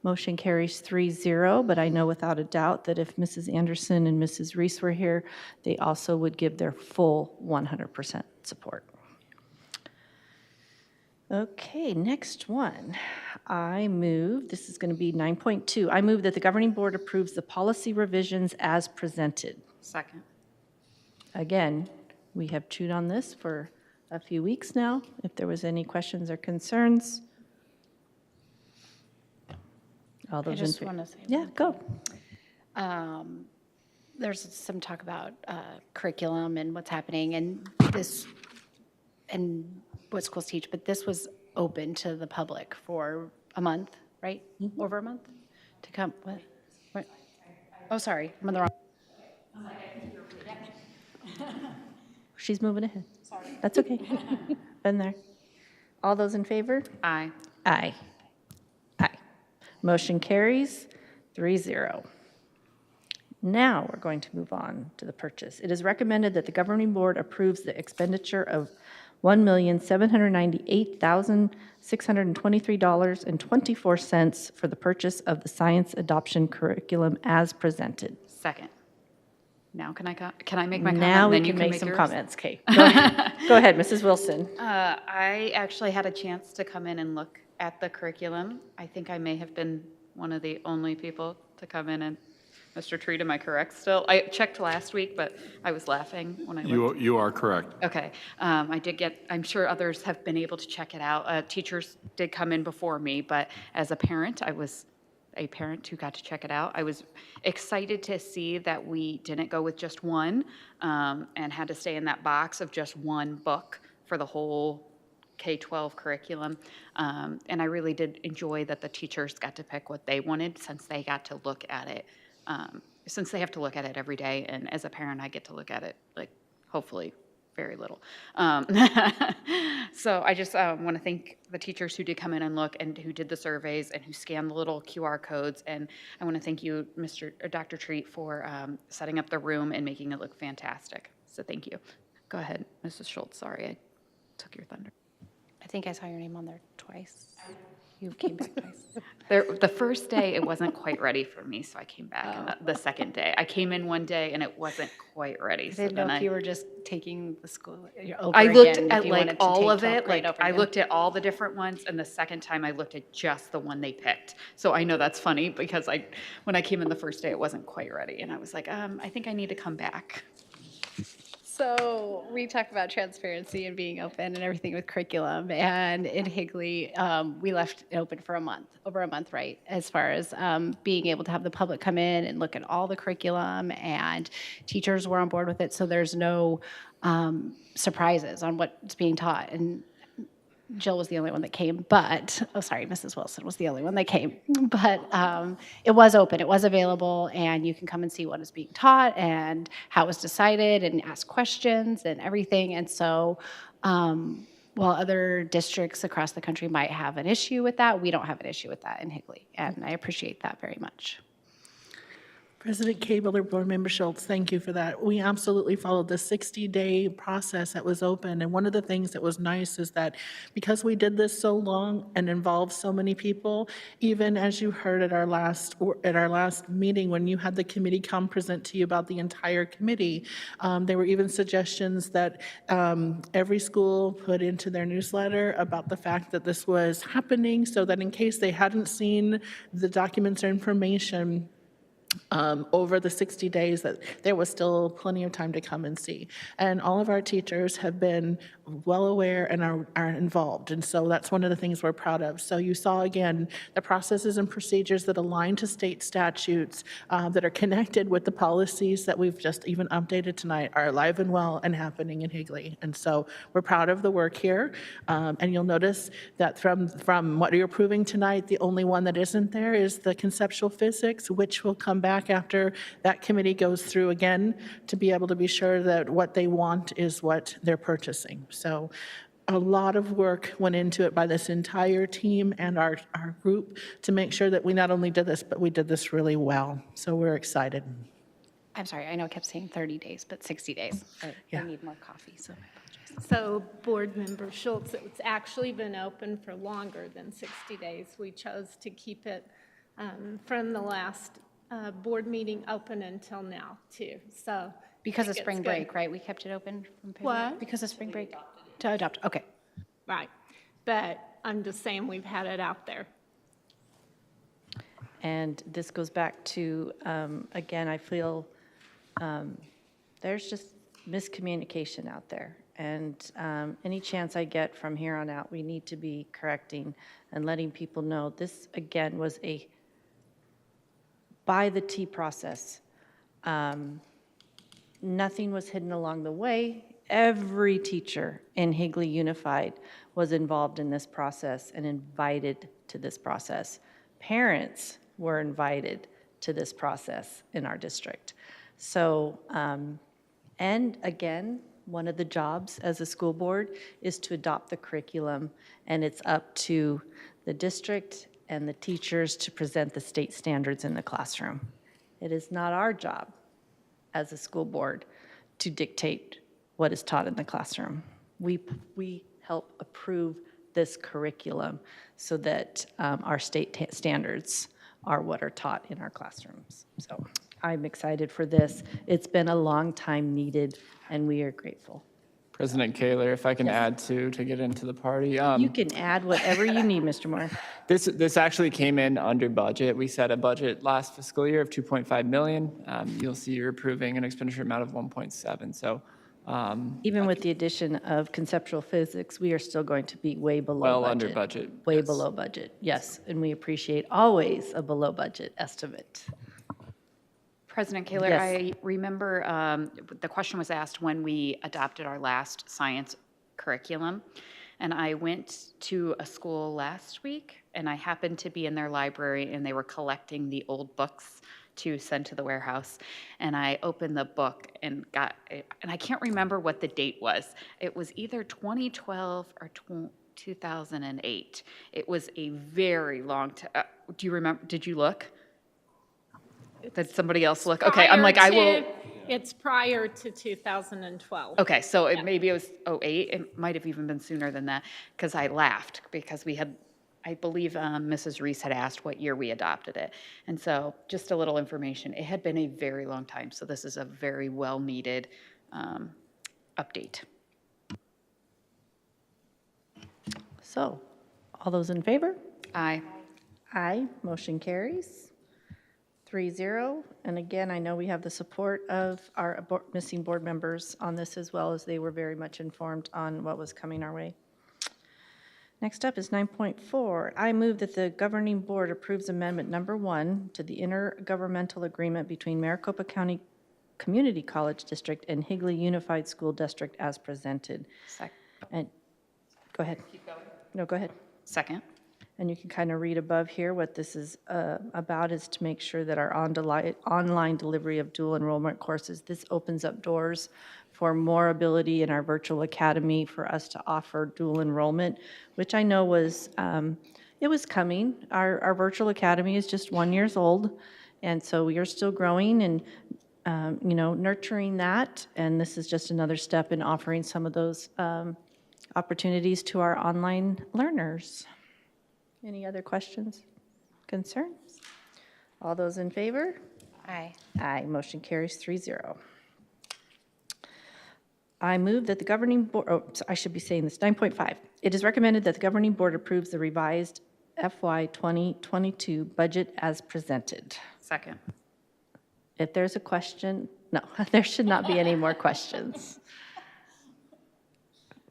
Motion carries 3-0, but I know without a doubt that if Mrs. Anderson and Mrs. Reese were here, they also would give their full 100% support. Okay, next one. I move, this is going to be 9.2. I move that the governing board approves the policy revisions as presented. Second. Again, we have chewed on this for a few weeks now. If there was any questions or concerns. All those I just want to say. Yeah, go. There's some talk about curriculum and what's happening, and what schools teach, but this was open to the public for a month, right? Over a month to come. What? Oh, sorry, I'm on the wrong. She's moving ahead. Sorry. That's okay. Been there. All those in favor? Aye. Aye. Motion carries 3-0. Now we're going to move on to the purchase. It is recommended that the governing board approves the expenditure of $1,798,623.24 for the purchase of the science adoption curriculum as presented. Second. Now can I make my comment? Now we then you can make some yours? comments, Kate. Go ahead. Go ahead, Mrs. Wilson. I actually had a chance to come in and look at the curriculum. I think I may have been one of the only people to come in and, Mr. Treat, am I correct still? I checked last week, but I was laughing when I looked. You are correct. Okay. I did get, I'm sure others have been able to check it out. Teachers did come in before me, but as a parent, I was a parent who got to check it out. I was excited to see that we didn't go with just one and had to stay in that box of just one book for the whole K-12 curriculum. And I really did enjoy that the teachers got to pick what they wanted since they got to look at it. Since they have to look at it every day, and as a parent, I get to look at it, like, hopefully very little. So I just want to thank the teachers who did come in and look and who did the surveys and who scanned the little QR codes. And I want to thank you, Dr. Treat, for setting up the room and making it look fantastic. So thank you. Go ahead, Mrs. Schultz. Sorry, I took your thunder. I think I saw your name on there twice. You came back twice. The first day, it wasn't quite ready for me, so I came back. And the second day, I came in one day, and it wasn't quite ready. I So didn't then know if you were just taking the school over I looked again, if at you like wanted to all take of 12th it. grade Like over I again. looked at all the different ones, and the second time I looked at just the one they picked. So I know that's funny because when I came in the first day, it wasn't quite ready, and I was like, I think I need to come back. So we talked about transparency and being open and everything with curriculum. And in Higley, we left it open for over a month, right? As far as being able to have the public come in and look at all the curriculum, and teachers were on board with it. So there's no surprises on what's being taught. And Jill was the only one that came, but, oh, sorry, Mrs. Wilson was the only one that came. But it was open, it was available, and you can come and see what is being taught and how it was decided and ask questions and everything. And so while other districts across the country might have an issue with that, we don't have an issue with that in Higley, and I appreciate that very much. President Cable, Board Member Schultz, thank you for that. We absolutely followed the 60-day process that was open, and one of the things that was nice is that because we did this so long and involved so many people, even as you heard at our last meeting when you had the committee come present to you about the entire committee, there were even suggestions that every school put into their newsletter about the fact that this was happening, so that in case they hadn't seen the documents or information over the 60 days, that there was still plenty of time to come and see. And all of our teachers have been well aware and are involved. And so that's one of the things we're proud of. So you saw, again, the processes and procedures that align to state statutes that are connected with the policies that we've just even updated tonight are alive and well and happening in Higley. And so we're proud of the work here. And you'll notice that from what you're approving tonight, the only one that isn't there is the conceptual physics, which will come back after that committee goes through again to be able to be sure that what they want is what they're purchasing. So a lot of work went into it by this entire team and our group to make sure that we not only did this, but we did this really well. So we're excited. I'm sorry, I know I kept saying 30 days, but 60 days. I need more coffee, so I apologize. So Board Member Schultz, it's actually been open for longer than 60 days. We chose to keep it from the last board meeting open until now, too. So because of spring break, right? We kept it open from what? Because of spring break to adopt. Okay. Right. But I'm just saying we've had it out there. And this goes back to, again, I feel there's just miscommunication out there. And any chance I get from here on out, we need to be correcting and letting people know this, again, was a by the T process. Nothing was hidden along the way. Every teacher in Higley Unified was involved in this process and invited to this process. Parents were invited to this process in our district. So, and again, one of the jobs as a school board is to adopt the curriculum, and it's up to the district and the teachers to present the state standards in the classroom. It is not our job as a school board to dictate what is taught in the classroom. We help approve this curriculum so that our state standards are what are taught in our classrooms. So I'm excited for this. It's been a long time needed, and we are grateful. President Kaler, if I can add to get into the party. You can add whatever you need, Mr. Moore. This actually came in under budget. We set a budget last fiscal year of 2.5 million. You'll see you're approving an expenditure amount of 1.7. So Even with the addition of conceptual physics, we are still going to be way below well budget. under budget. Way yes. below budget, yes. And we appreciate always a below budget estimate. President Kaler, Yes. I remember the question was asked when we adopted our last science curriculum. And I went to a school last week, and I happened to be in their library, and they were collecting the old books to send to the warehouse. And I opened the book and I can't remember what the date was. It was either 2012 or 2008. It was a very long time. Do you remember? Did you look? Did somebody else look? Okay, I'm like, I will. It's prior to 2012. Okay, so maybe it was 08. It might have even been sooner than that, because I laughed because we had, I believe Mrs. Reese had asked what year we adopted it. And so just a little information. It had been a very long time, so this is a very well-needed update. So, all those in favor? Aye. Aye, motion carries 3-0. And again, I know we have the support of our missing board members on this, as well as they were very much informed on what was coming our way. Next up is 9.4. I move that the governing board approves amendment number 1 to the intergovernmental agreement between Maricopa County Community College District and Higley Unified School District as presented. And go ahead. Keep going. No, go ahead. Second. And you can kind of read above here what this is about, is to make sure that our online delivery of dual enrollment courses, this opens up doors for more ability in our virtual academy for us to offer dual enrollment, which I know was, it was coming. Our virtual academy is just 1 year old, and so we are still growing and, nurturing that. And this is just another step in offering some of those opportunities to our online learners. Any other questions, concerns? All those in favor? Aye. Aye, motion carries 3-0. I move that the governing board, I should be saying this, 9.5. It is recommended that the governing board approves the revised FY 2022 budget as presented. Second. If there's a question, no, there should not be any more questions.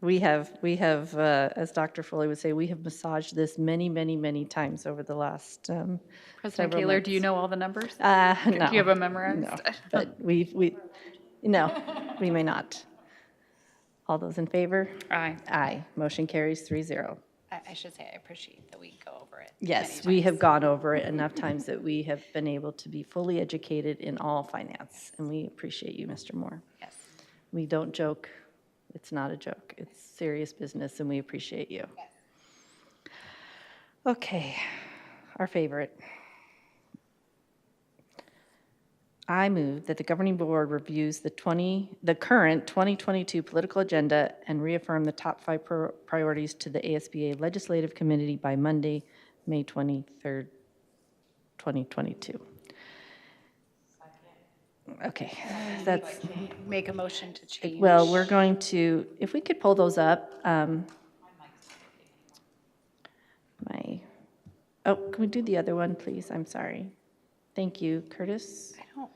We have, as Dr. Foley would say, we have massaged this many, many, many times over the last President Kaler, do you know all the numbers? No. Do you have them memorized? No, but we may not. All those in favor? Aye. Aye. Motion carries 3-0. I should say I appreciate that we go over it. Yes, we have gone over it enough times that we have been able to be fully educated in all finance, and we appreciate you, Mr. Moore. Yes. We don't joke. It's not a joke. It's serious business, and we appreciate you. Yes. Okay, our favorite. I move that the governing board reviews the current 2022 political agenda and reaffirm the top 5 priorities to the ASBA Legislative Committee by Monday, May 23rd, 2022. Okay, that's, Make a motion to change. well, we're going to, if we could pull those up. Oh, can we do the other one, please? I'm sorry. Thank you, Curtis. I don't.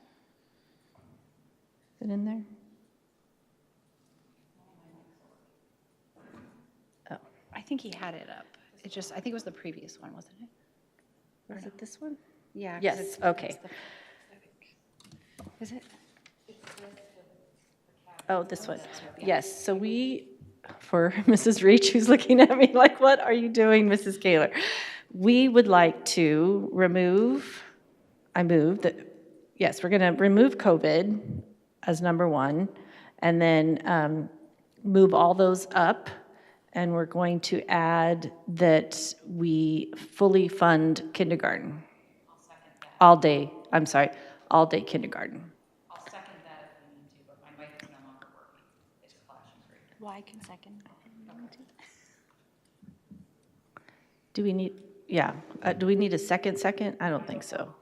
Is it in there? Oh, I think he had it up. I think it was the previous one, wasn't it? was it this one? Yeah. 'cause Yes, it's- okay. Is it? Oh, this one. Yes, so for Mrs. Reach, who's looking at me like, what are you doing, Mrs. Kaler? We would like to remove, we're going to remove COVID as number 1, and then move all those up and we're going to add that we fully fund kindergarten. All day, I'm sorry, all day kindergarten. I'll second that if we need to, but my mic is no longer working. It's flashing green. Well, I can second. Do we need, yeah, do we need a second? I don't think so.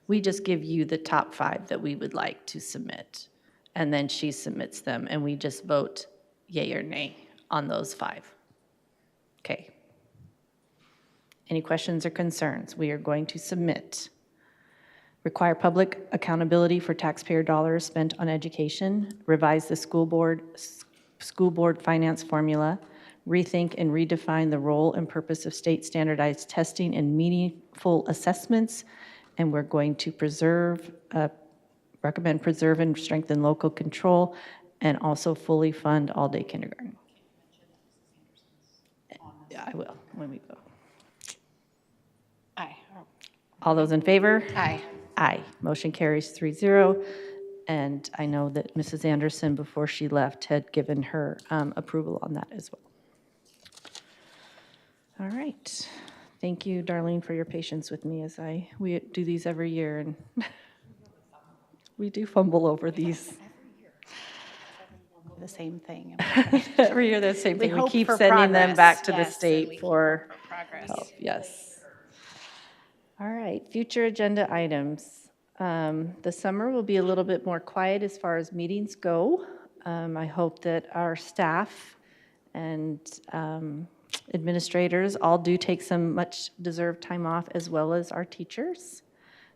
We just give you the top 5 that we would like to submit, and then she submits them, and we just vote yay or nay on those 5. Okay. Any questions or concerns? We are going to submit. Require public accountability for taxpayer dollars spent on education, revise the school board finance formula, rethink and redefine the role and purpose of state standardized testing and meaningful assessments, and we're going to recommend preserve and strengthen local control, and also fully fund all-day kindergarten. Yeah, I will when we go. Aye. All those in favor? Aye. Aye. Motion carries 3-0. And I know that Mrs. Anderson, before she left, had given her approval on that as well. All right. Thank you, Darlene, for your patience with me as we do these every year, and we do fumble over these. The same thing. Every year, the same thing. We hope keep for sending them progress, back to the yes, and state we for progress. help. Yes. All right, future agenda items. The summer will be a little bit more quiet as far as meetings go. I hope that our staff and administrators all do take some much deserved time off, as well as our teachers.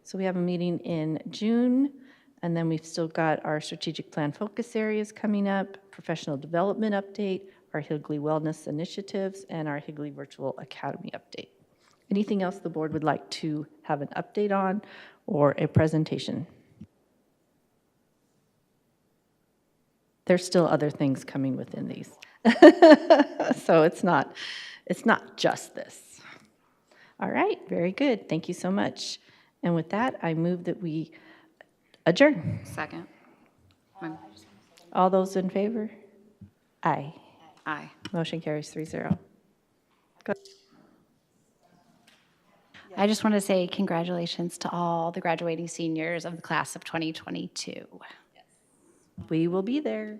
So we have a meeting in June, and then we've still got our strategic plan focus areas coming up, professional development update, our Higley Wellness Initiatives, and our Higley Virtual Academy update. Anything else the board would like to have an update on or a presentation? There's still other things coming within these. So it's not just this. All right, very good. Thank you so much. And with that, I move that we adjourn. Second. All those in favor? Aye. Aye. Motion carries 3-0. Go. I just want to say congratulations to all the graduating seniors of the class of 2022. We will be there.